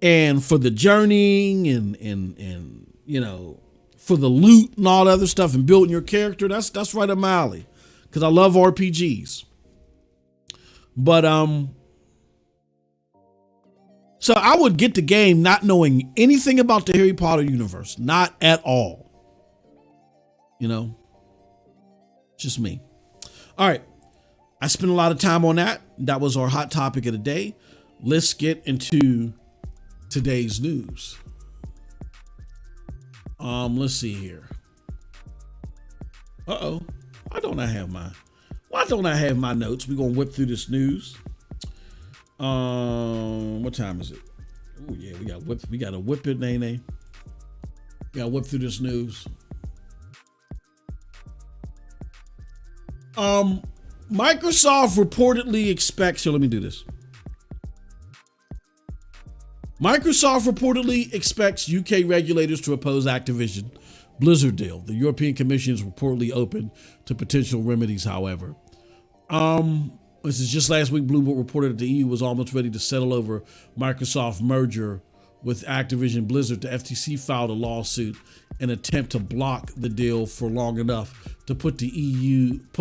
and for the journeying and you know, for the loot and all that other stuff and building your character. That's right up my alley, because I love RPGs. But so I would get the game not knowing anything about the Harry Potter universe, not at all. You know, just me. All right. I spent a lot of time on that. That was our hot topic of the day. Let's get into today's news. Let's see here. Why don't I have my notes? We're gonna whip through this news. What time is it? Oh yeah, we gotta whip it, Nene. We gotta whip through this news. Microsoft reportedly expects, so let me do this. Microsoft reportedly expects UK regulators to oppose Activision Blizzard deal. The European Commission is reportedly open to potential remedies, however. This is just last week, Bloomberg reported that the EU was almost ready to settle over Microsoft merger with Activision Blizzard. The FTC filed a lawsuit in an attempt to block the deal for long enough to put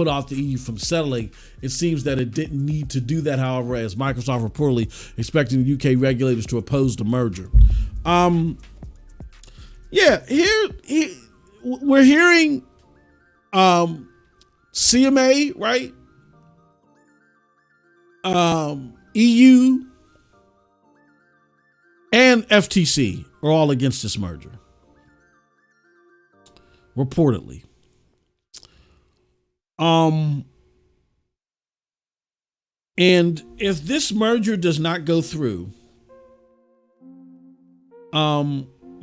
off the EU from settling. It seems that it didn't need to do that, however, as Microsoft reportedly expecting the UK regulators to oppose the merger. We're hearing CMA, right? EU and FTC are all against this merger, reportedly. And if this merger does not go through,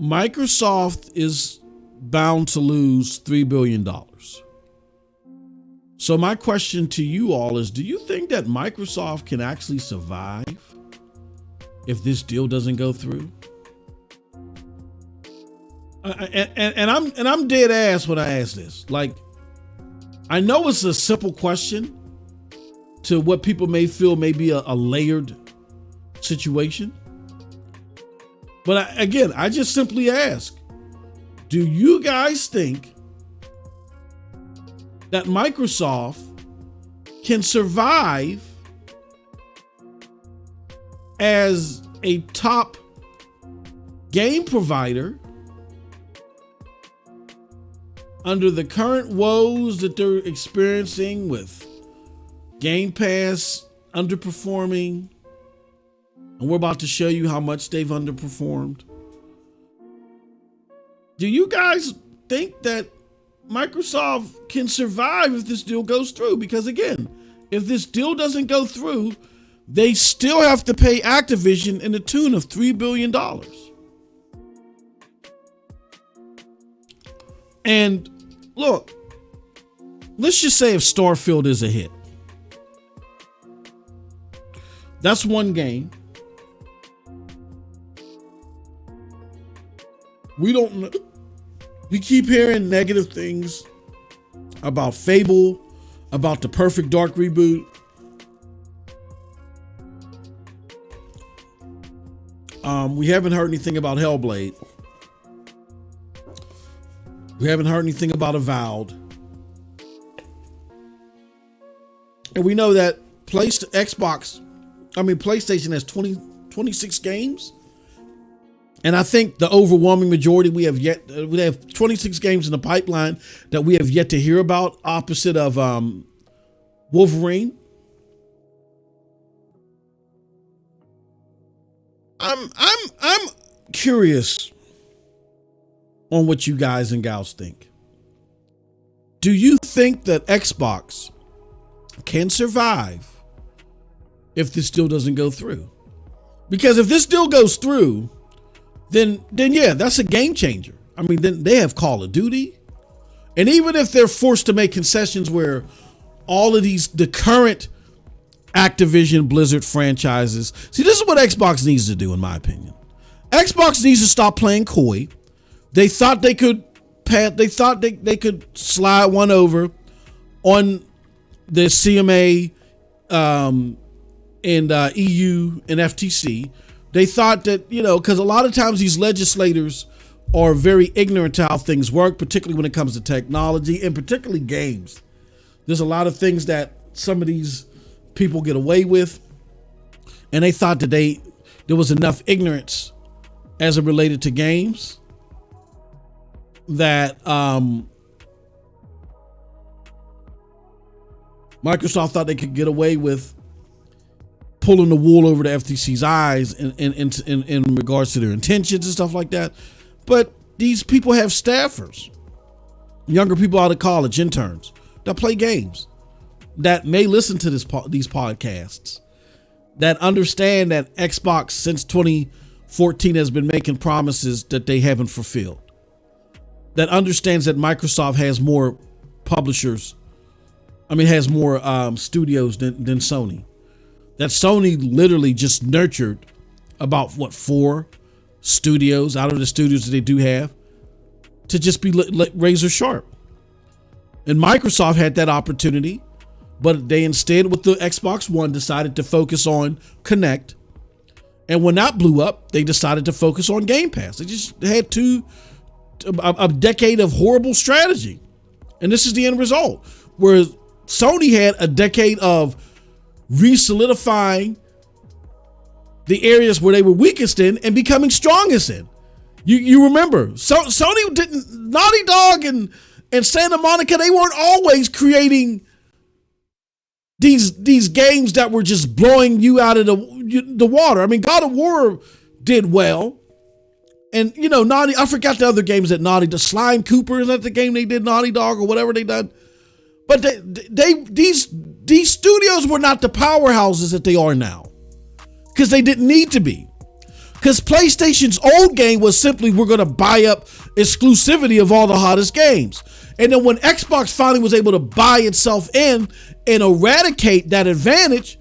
Microsoft is bound to lose $3 billion. So my question to you all is, do you think that Microsoft can actually survive if this deal doesn't go through? And I'm dead ass when I ask this. Like, I know it's a simple question to what people may feel may be a layered situation. But I just simply ask, do you guys think that Microsoft can survive as a top game provider under the current woes that they're experiencing with Game Pass underperforming? And we're about to show you how much they've underperformed. Do you guys think that Microsoft can survive if this deal goes through? Because again, if this deal doesn't go through, they still have to pay Activision in the tune of $3 billion. And look, let's just say if Starfield is a hit. That's one game. We don't know. We keep hearing negative things about Fable, about the Perfect Dark reboot. We haven't heard anything about Hellblade. We haven't heard anything about Avowed. And we know that PlayStation has 26 games. And I think the overwhelming majority we have 26 games in the pipeline that we have yet to hear about, opposite of Wolverine. I'm curious on what you guys and gals think. Do you think that Xbox can survive if this deal doesn't go through? Because if this deal goes through, then yeah, that's a game changer. I mean, then they have Call of Duty. And even if they're forced to make concessions where all of the current Activision Blizzard franchises, see, this is what Xbox needs to do, in my opinion. Xbox needs to stop playing coy. They thought they could slide one over on the CMA and EU and FTC. They thought that, because a lot of times these legislators are very ignorant to how things work, particularly when it comes to technology and particularly games. There's a lot of things that some of these people get away with, and they thought that there was enough ignorance as it related to games that Microsoft thought they could get away with pulling the wool over the FTC's eyes in regards to their intentions and stuff like that. But these people have staffers, younger people out of college, interns that play games, that may listen to these podcasts, that understand that Xbox since 2014 has been making promises that they haven't fulfilled, that understands that Microsoft has more publishers, has more studios than Sony. That Sony literally just nurtured about 4 studios out of the studios that they do have to just be razor sharp. And Microsoft had that opportunity, but they instead, with the Xbox One, decided to focus on Connect. And when that blew up, they decided to focus on Game Pass. They just had a decade of horrible strategy. And this is the end result, where Sony had a decade of re-solidifying the areas where they were weakest in and becoming strongest in. You remember, Sony didn't, Naughty Dog and Santa Monica, they weren't always creating these games that were just blowing you out of the water. God of War did well. And, I forgot the other games that the Slime Cooper, is that the game they did, Naughty Dog or whatever they done? But these studios were not the powerhouses that they are now, because they didn't need to be. Because PlayStation's old game was simply, we're going to buy up exclusivity of all the hottest games. And then when Xbox finally was able to buy itself in and eradicate that advantage,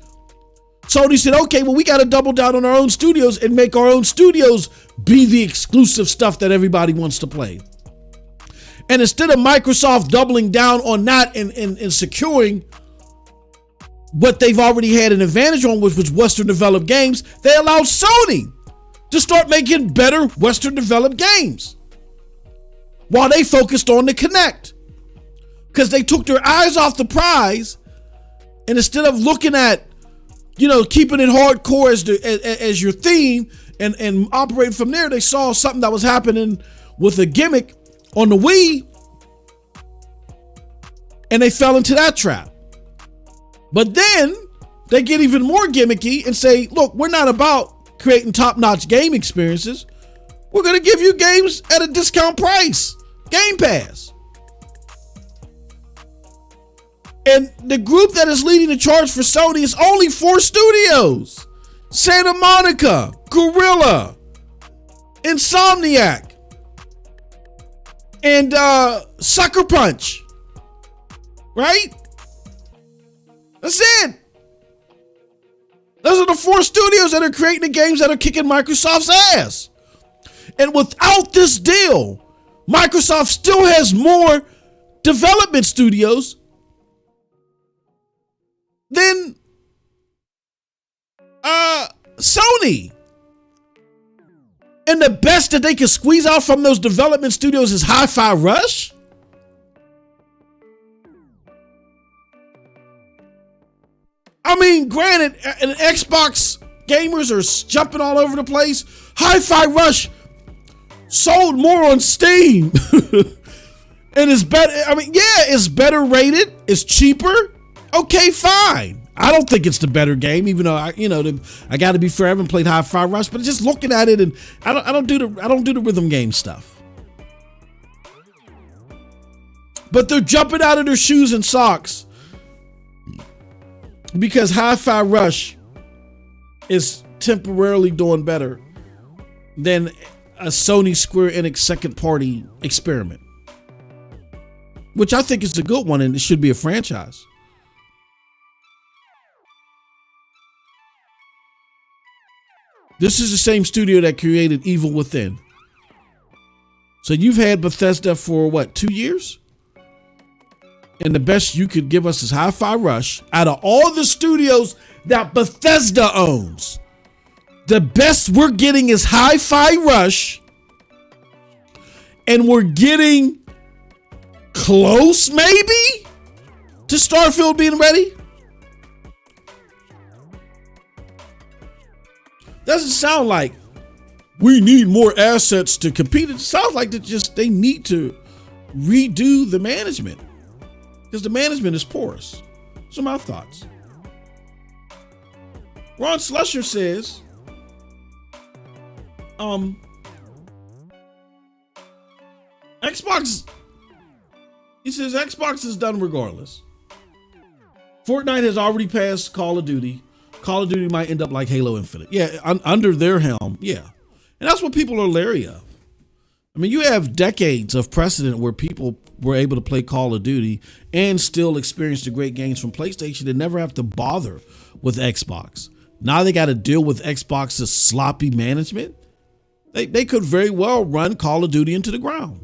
Sony said, okay, well, we got to double down on our own studios and make our own studios be the exclusive stuff that everybody wants to play. And instead of Microsoft doubling down on that and securing what they've already had an advantage on, which was Western developed games, they allowed Sony to start making better Western developed games while they focused on the Connect, because they took their eyes off the prize. And instead of looking at, keeping it hardcore as your theme and operating from there, they saw something that was happening with a gimmick on the Wii, and they fell into that trap. But then they get even more gimmicky and say, look, we're not about creating top-notch game experiences. We're going to give you games at a discount price. Game Pass. And the group that is leading the charge for Sony is only 4 studios: Santa Monica, Guerrilla, Insomniac, and Sucker Punch. Right? That's it. Those are the 4 studios that are creating the games that are kicking Microsoft's ass. And without this deal, Microsoft still has more development studios than Sony. And the best that they can squeeze out from those development studios is Hi-Fi Rush? I mean, granted, and Xbox gamers are jumping all over the place. Hi-Fi Rush sold more on Steam. And it's better. I mean, yeah, it's better rated. It's cheaper. Okay, fine. I don't think it's the better game, even though I got to be fair. I haven't played Hi-Fi Rush, but just looking at it, and I don't do the rhythm game stuff. But they're jumping out of their shoes and socks because Hi-Fi Rush is temporarily doing better than a Sony Square Enix second party experiment, which I think is a good one and it should be a franchise. This is the same studio that created Evil Within. So you've had Bethesda for what, 2 years? And the best you could give us is Hi-Fi Rush. Out of all the studios that Bethesda owns, the best we're getting is Hi-Fi Rush. And we're getting close, maybe, to Starfield being ready. Doesn't sound like we need more assets to compete. It sounds like they need to redo the management because the management is porous. So my thoughts. Ron Slusher says, Xbox. He says Xbox is done regardless. Fortnite has already passed Call of Duty. Call of Duty might end up like Halo Infinite. Yeah, under their helm, yeah. And that's what people are leery of. I mean, you have decades of precedent where people were able to play Call of Duty and still experience the great games from PlayStation and never have to bother with Xbox. Now they got to deal with Xbox's sloppy management. They could very well run Call of Duty into the ground.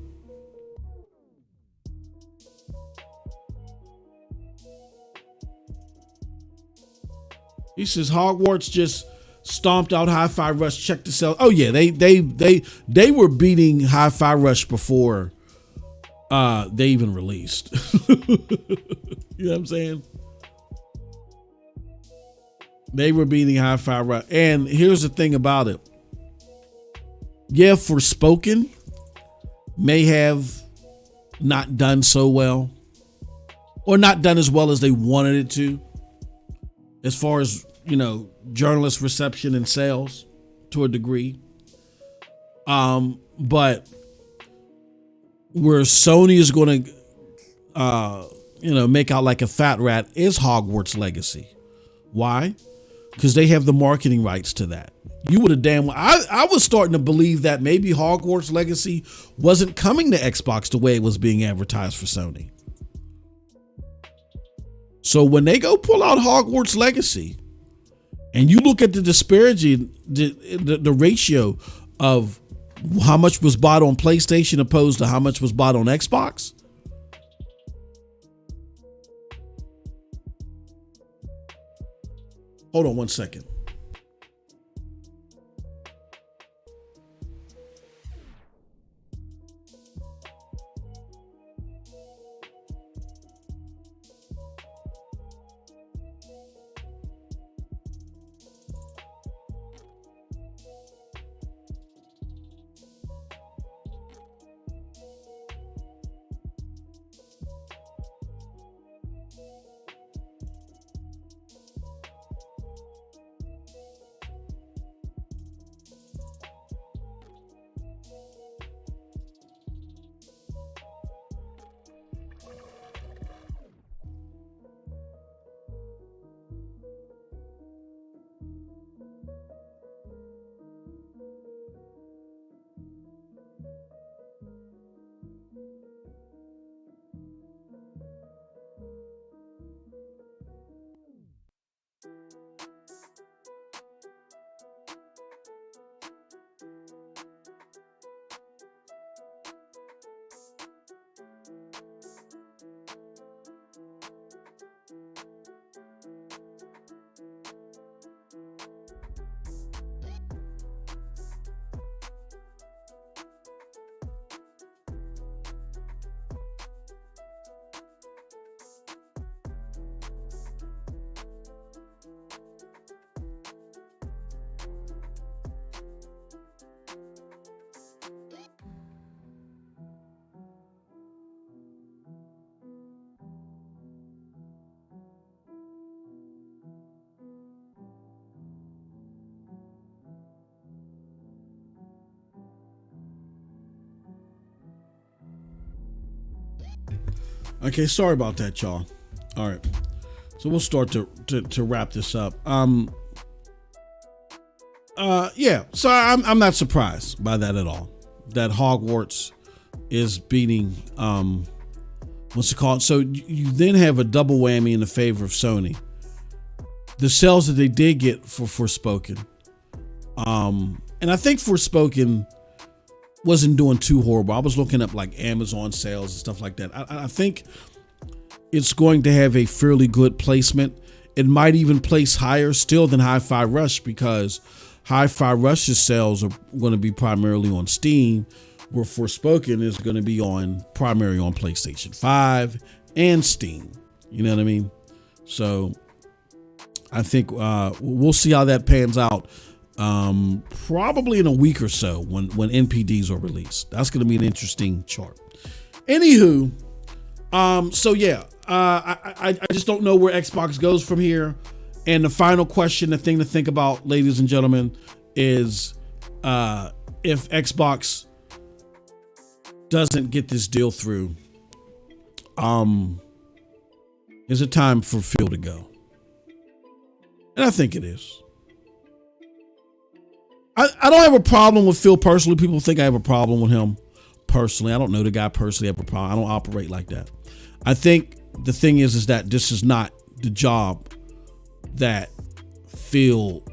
He says Hogwarts just stomped out Hi-Fi Rush. Check the sell. Oh yeah, they were beating Hi-Fi Rush before they even released. You know what I'm saying? They were beating Hi-Fi Rush. And here's the thing about it. Yeah, Forspoken may have not done so well, or not done as well as they wanted it to, as far as, journalist reception and sales to a degree. But where Sony is going to, make out like a fat rat is Hogwarts Legacy. Why? Because they have the marketing rights to that. You would have I was starting to believe that maybe Hogwarts Legacy wasn't coming to Xbox the way it was being advertised for Sony. So when they go pull out Hogwarts Legacy and you look at the disparity, the ratio of how much was bought on PlayStation opposed to how much was bought on Xbox. Hold on one second. Okay, sorry about that, y'all. All right, so we'll start to wrap this up. Yeah, so I'm not surprised by that at all. That Hogwarts is beating what's it called? So you then have a double whammy in the favor of Sony. The sales that they did get for Forspoken, and I think Forspoken wasn't doing too horrible. I was looking up like Amazon sales and stuff like that. I think it's going to have a fairly good placement. It might even place higher still than Hi-Fi Rush, because Hi-Fi Rush's sales are going to be primarily on Steam, where Forspoken is going to be primarily on PlayStation 5 and Steam. You know what I mean? So I think we'll see how that pans out. Probably in a week or so when NPDs are released. That's going to be an interesting chart. Anywho, so yeah, I just don't know where Xbox goes from here. And the final question, the thing to think about, ladies and gentlemen, is if Xbox doesn't get this deal through, is it time for Phil to go? And I think it is. I don't have a problem with Phil personally. People think I have a problem with him personally. I don't know the guy personally. I have a problem. I don't operate like that. I think the thing is that this is not the job that Phil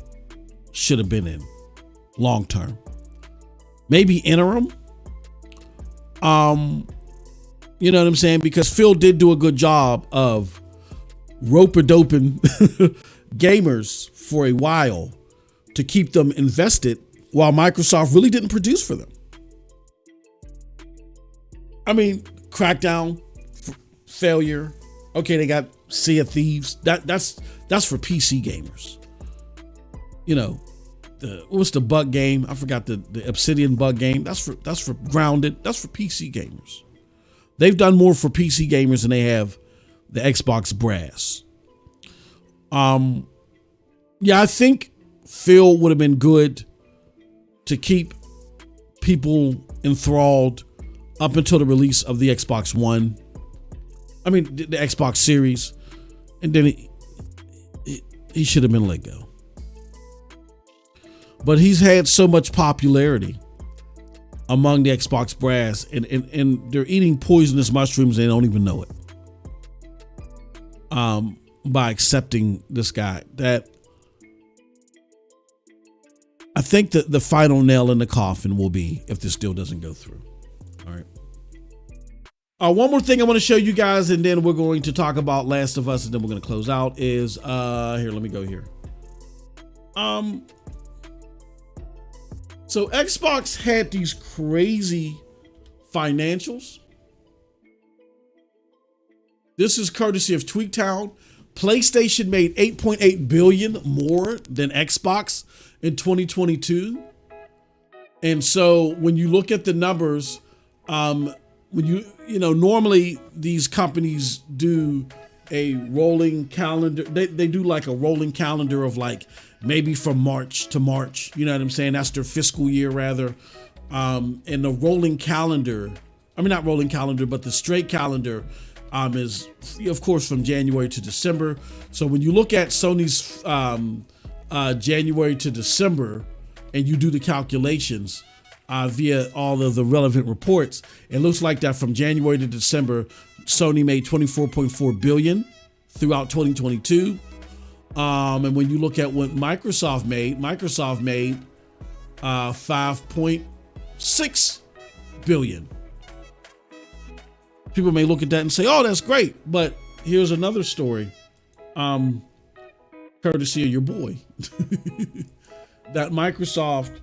should have been in long term. Maybe interim. You know what I'm saying? Because Phil did do a good job of rope-a-doping gamers for a while to keep them invested while Microsoft really didn't produce for them. I mean, Crackdown, failure. Okay, they got Sea of Thieves. That's for PC gamers. You know, what's the bug game? I forgot the Obsidian bug game. That's for Grounded. That's for PC gamers. They've done more for PC gamers than they have the Xbox brass. Yeah, I think Phil would have been good to keep people enthralled up until the release of the Xbox One. I mean, the Xbox Series. And then he should have been let go. But he's had so much popularity among the Xbox brass, and they're eating poisonous mushrooms and they don't even know it. By accepting this guy, that I think that the final nail in the coffin will be if this deal doesn't go through. All right. One more thing I want to show you guys, and then we're going to talk about Last of Us, and then we're going to close out, is here, let me go here. So Xbox had these crazy financials. This is courtesy of Tweaktown. PlayStation made $8.8 billion more than Xbox in 2022. And so when you look at the numbers, when you know, normally these companies do a rolling calendar. They do like a rolling calendar of like maybe from March to March. You know what I'm saying? That's their fiscal year rather. And the rolling calendar, I mean, not rolling calendar, but the straight calendar is, of course, from January to December. So when you look at Sony's January to December and you do the calculations via all of the relevant reports, it looks like that from January to December, Sony made $24.4 billion throughout 2022. And when you look at what Microsoft made $5.6 billion. People may look at that and say, oh, that's great. But here's another story, courtesy of your boy, that Microsoft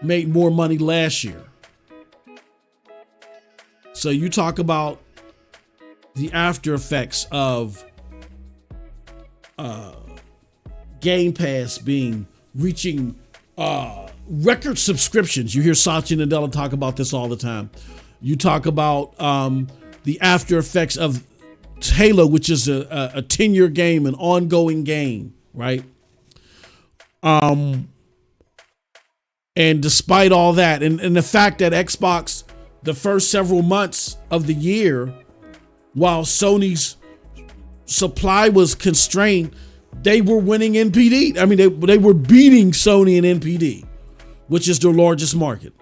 made more money last year. So you talk about the after effects of Game Pass reaching record subscriptions. You hear Satya Nadella talk about this all the time. You talk about the after effects of Halo, which is a 10-year game, an ongoing game, right? And despite all that, and the fact that Xbox the first several months of the year, while Sony's supply was constrained, they were winning NPD. I mean, they were beating Sony in NPD, which is their largest market.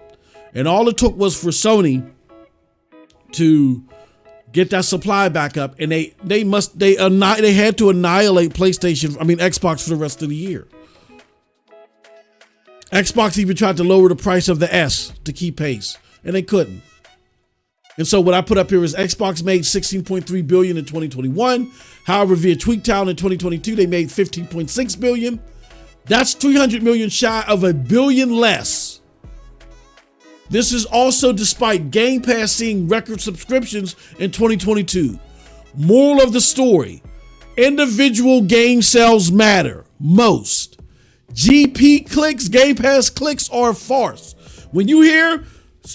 And all it took was for Sony to get that supply back up, and they had to annihilate Xbox for the rest of the year. Xbox even tried to lower the price of the S to keep pace, and they couldn't. And so what I put up here is Xbox made $16.3 billion in 2021. However, via Tweaktown in 2022, they made $15.6 billion. That's $300 million shy of $1 billion less. This is also despite Game Pass seeing record subscriptions in 2022. Moral of the story: individual game sales matter most. GP clicks, Game Pass clicks are a farce. When you hear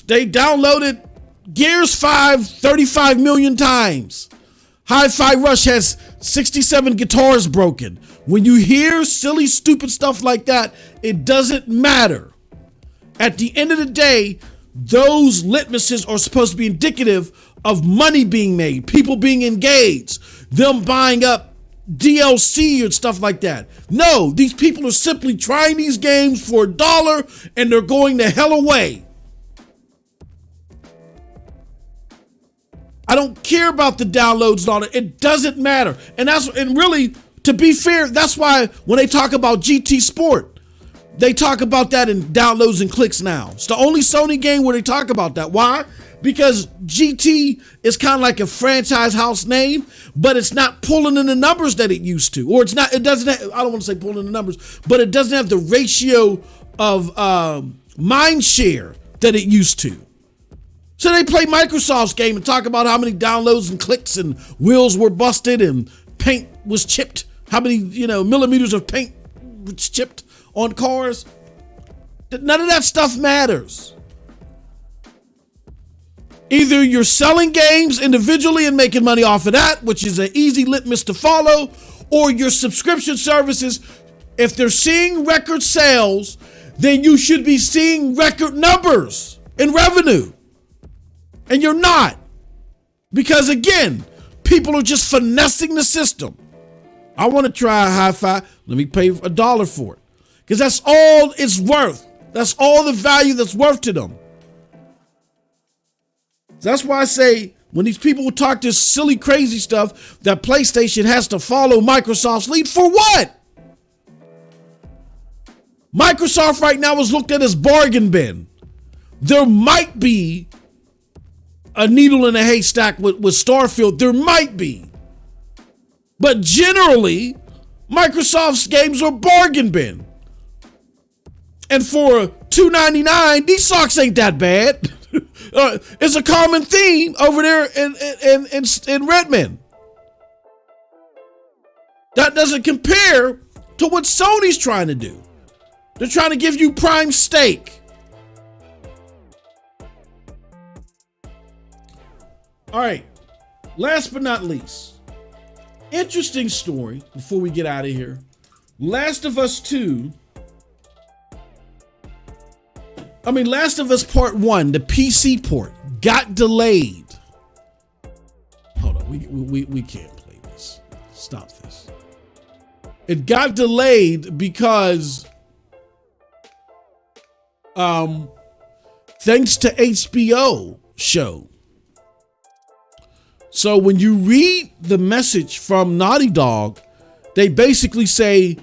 they downloaded Gears 5 35 million times, Hi-Fi Rush has 67 guitars broken. When you hear silly, stupid stuff like that, it doesn't matter. At the end of the day, those litmuses are supposed to be indicative of money being made, people being engaged, them buying up DLC and stuff like that. No, these people are simply trying these games for $1 and they're going the hell away. I don't care about the downloads and all that. It doesn't matter. And really, to be fair, that's why when they talk about GT Sport, they talk about that in downloads and clicks now. It's the only Sony game where they talk about that. Why? Because GT is kind of like a franchise house name, but it's not pulling in the numbers that it used to. Or it doesn't have, I don't want to say pulling in the numbers, but it doesn't have the ratio of mind share that it used to. So they play Microsoft's game and talk about how many downloads and clicks and wheels were busted and paint was chipped. How many, millimeters of paint was chipped on cars. None of that stuff matters. Either you're selling games individually and making money off of that, which is an easy litmus to follow, or your subscription services, if they're seeing record sales, then you should be seeing record numbers in revenue. And you're not. Because again, people are just finessing the system. I want to try a Hi-Fi. Let me pay $1 for it. Because that's all it's worth. That's all the value that's worth to them. That's why I say when these people talk this silly, crazy stuff that PlayStation has to follow Microsoft's lead, for what? Microsoft right now is looked at as bargain bin. There might be a needle in a haystack with Starfield. There might be. But generally, Microsoft's games are bargain bin. And for $2.99, these socks ain't that bad. It's a common theme over there in Redmond. That doesn't compare to what Sony's trying to do. They're trying to give you prime steak. All right, last but not least, interesting story before we get out of here. Last of Us Part 1, the PC port, got delayed. Hold on, we can't play this. Stop this. It got delayed because thanks to HBO show. So when you read the message from Naughty Dog, they basically say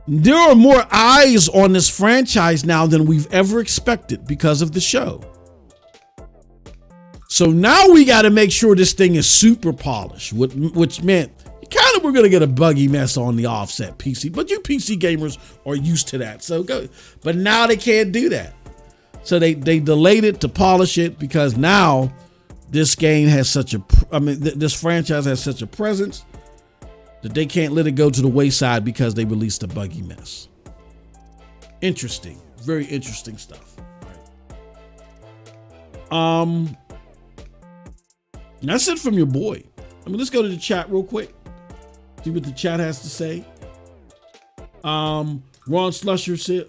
there are more eyes on this franchise now than we've ever expected because of the show. So now we got to make sure this thing is super polished, which meant kind of we're going to get a buggy mess on the offset PC, but you PC gamers are used to that. So go, but now they can't do that. So they delayed it to polish it because now this game has this franchise has such a presence that they can't let it go to the wayside because they released a buggy mess. Interesting. Very interesting stuff. All right. That's it from your boy. Let's go to the chat real quick. See what the chat has to say. Ron Slusher said,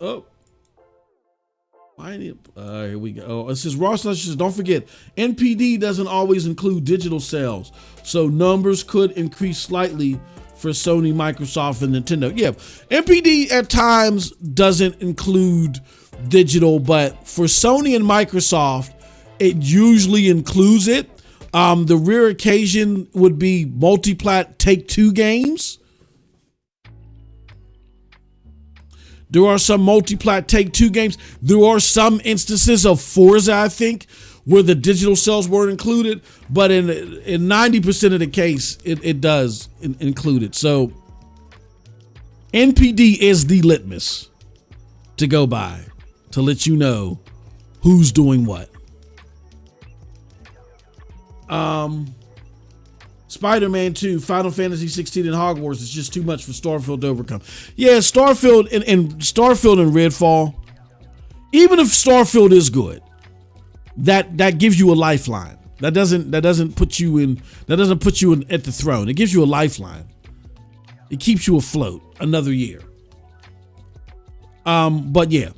Here we go. Oh, it says Ross says, don't forget, NPD doesn't always include digital sales, so numbers could increase slightly for Sony, Microsoft, and Nintendo. Yeah, NPD at times doesn't include digital, but for Sony and Microsoft, it usually includes it. The rare occasion would be multi-plat Take-Two games. There are some multi-plat Take-Two games. There are some instances of Forza, I think, where the digital sales weren't included, but in 90% of the case, it does include it. So NPD is the litmus to go by to let you know who's doing what. Spider-Man 2, Final Fantasy 16, and Hogwarts is just too much for Starfield to overcome. Yeah, Starfield and Redfall, even if Starfield is good, that gives you a lifeline. That doesn't put you in at the throne. It gives you a lifeline. It keeps you afloat another year. But yeah,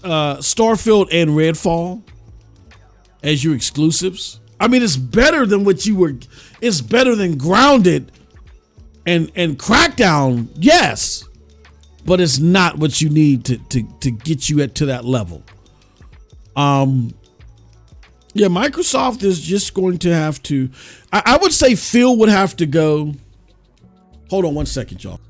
Starfield and Redfall as your exclusives. I mean, it's better than it's better than Grounded and Crackdown, yes, but it's not what you need to get you to that level. Yeah, Microsoft is just going to have to, I would say Phil would have to go. Hold on one second, y'all.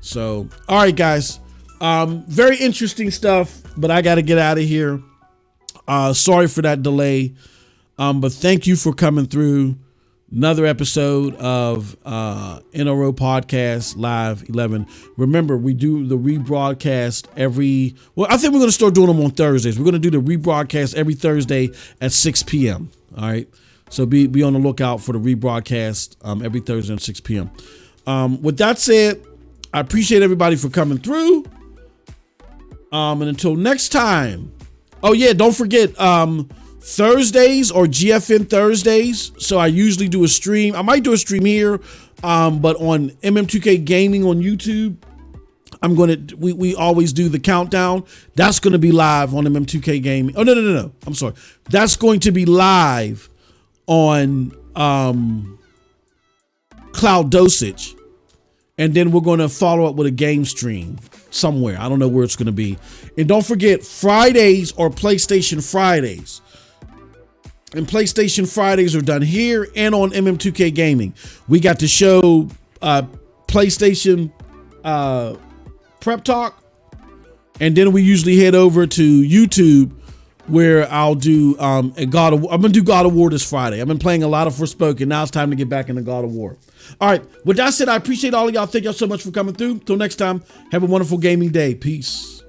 So, all right, guys. Very interesting stuff, but I got to get out of here. Sorry for that delay. But thank you for coming through. Another episode of NRO Podcast Live 11. Remember, we do the rebroadcast I think we're going to start doing them on Thursdays. We're going to do the rebroadcast every Thursday at 6 p.m. All right. So be on the lookout for the rebroadcast every Thursday at 6 p.m. With that said, I appreciate everybody for coming through. And until next time. Oh, yeah, don't forget Thursdays or GFN Thursdays. So I usually do a stream. I might do a stream here, but on MM2K Gaming on YouTube, we always do the countdown. That's going to be live on MM2K Gaming. Oh, no. I'm sorry. That's going to be live on Cloud Dosage. And then we're going to follow up with a game stream somewhere. I don't know where it's going to be. And don't forget, Fridays or PlayStation Fridays. And PlayStation Fridays are done here and on MM2K Gaming. We got to show PlayStation Prep Talk. And then we usually head over to YouTube where I'll do I'm going to do God of War this Friday. I've been playing a lot of Forspoken. Now it's time to get back into God of War. All right. With that said, I appreciate all of y'all. Thank y'all so much for coming through. Till next time, have a wonderful gaming day. Peace.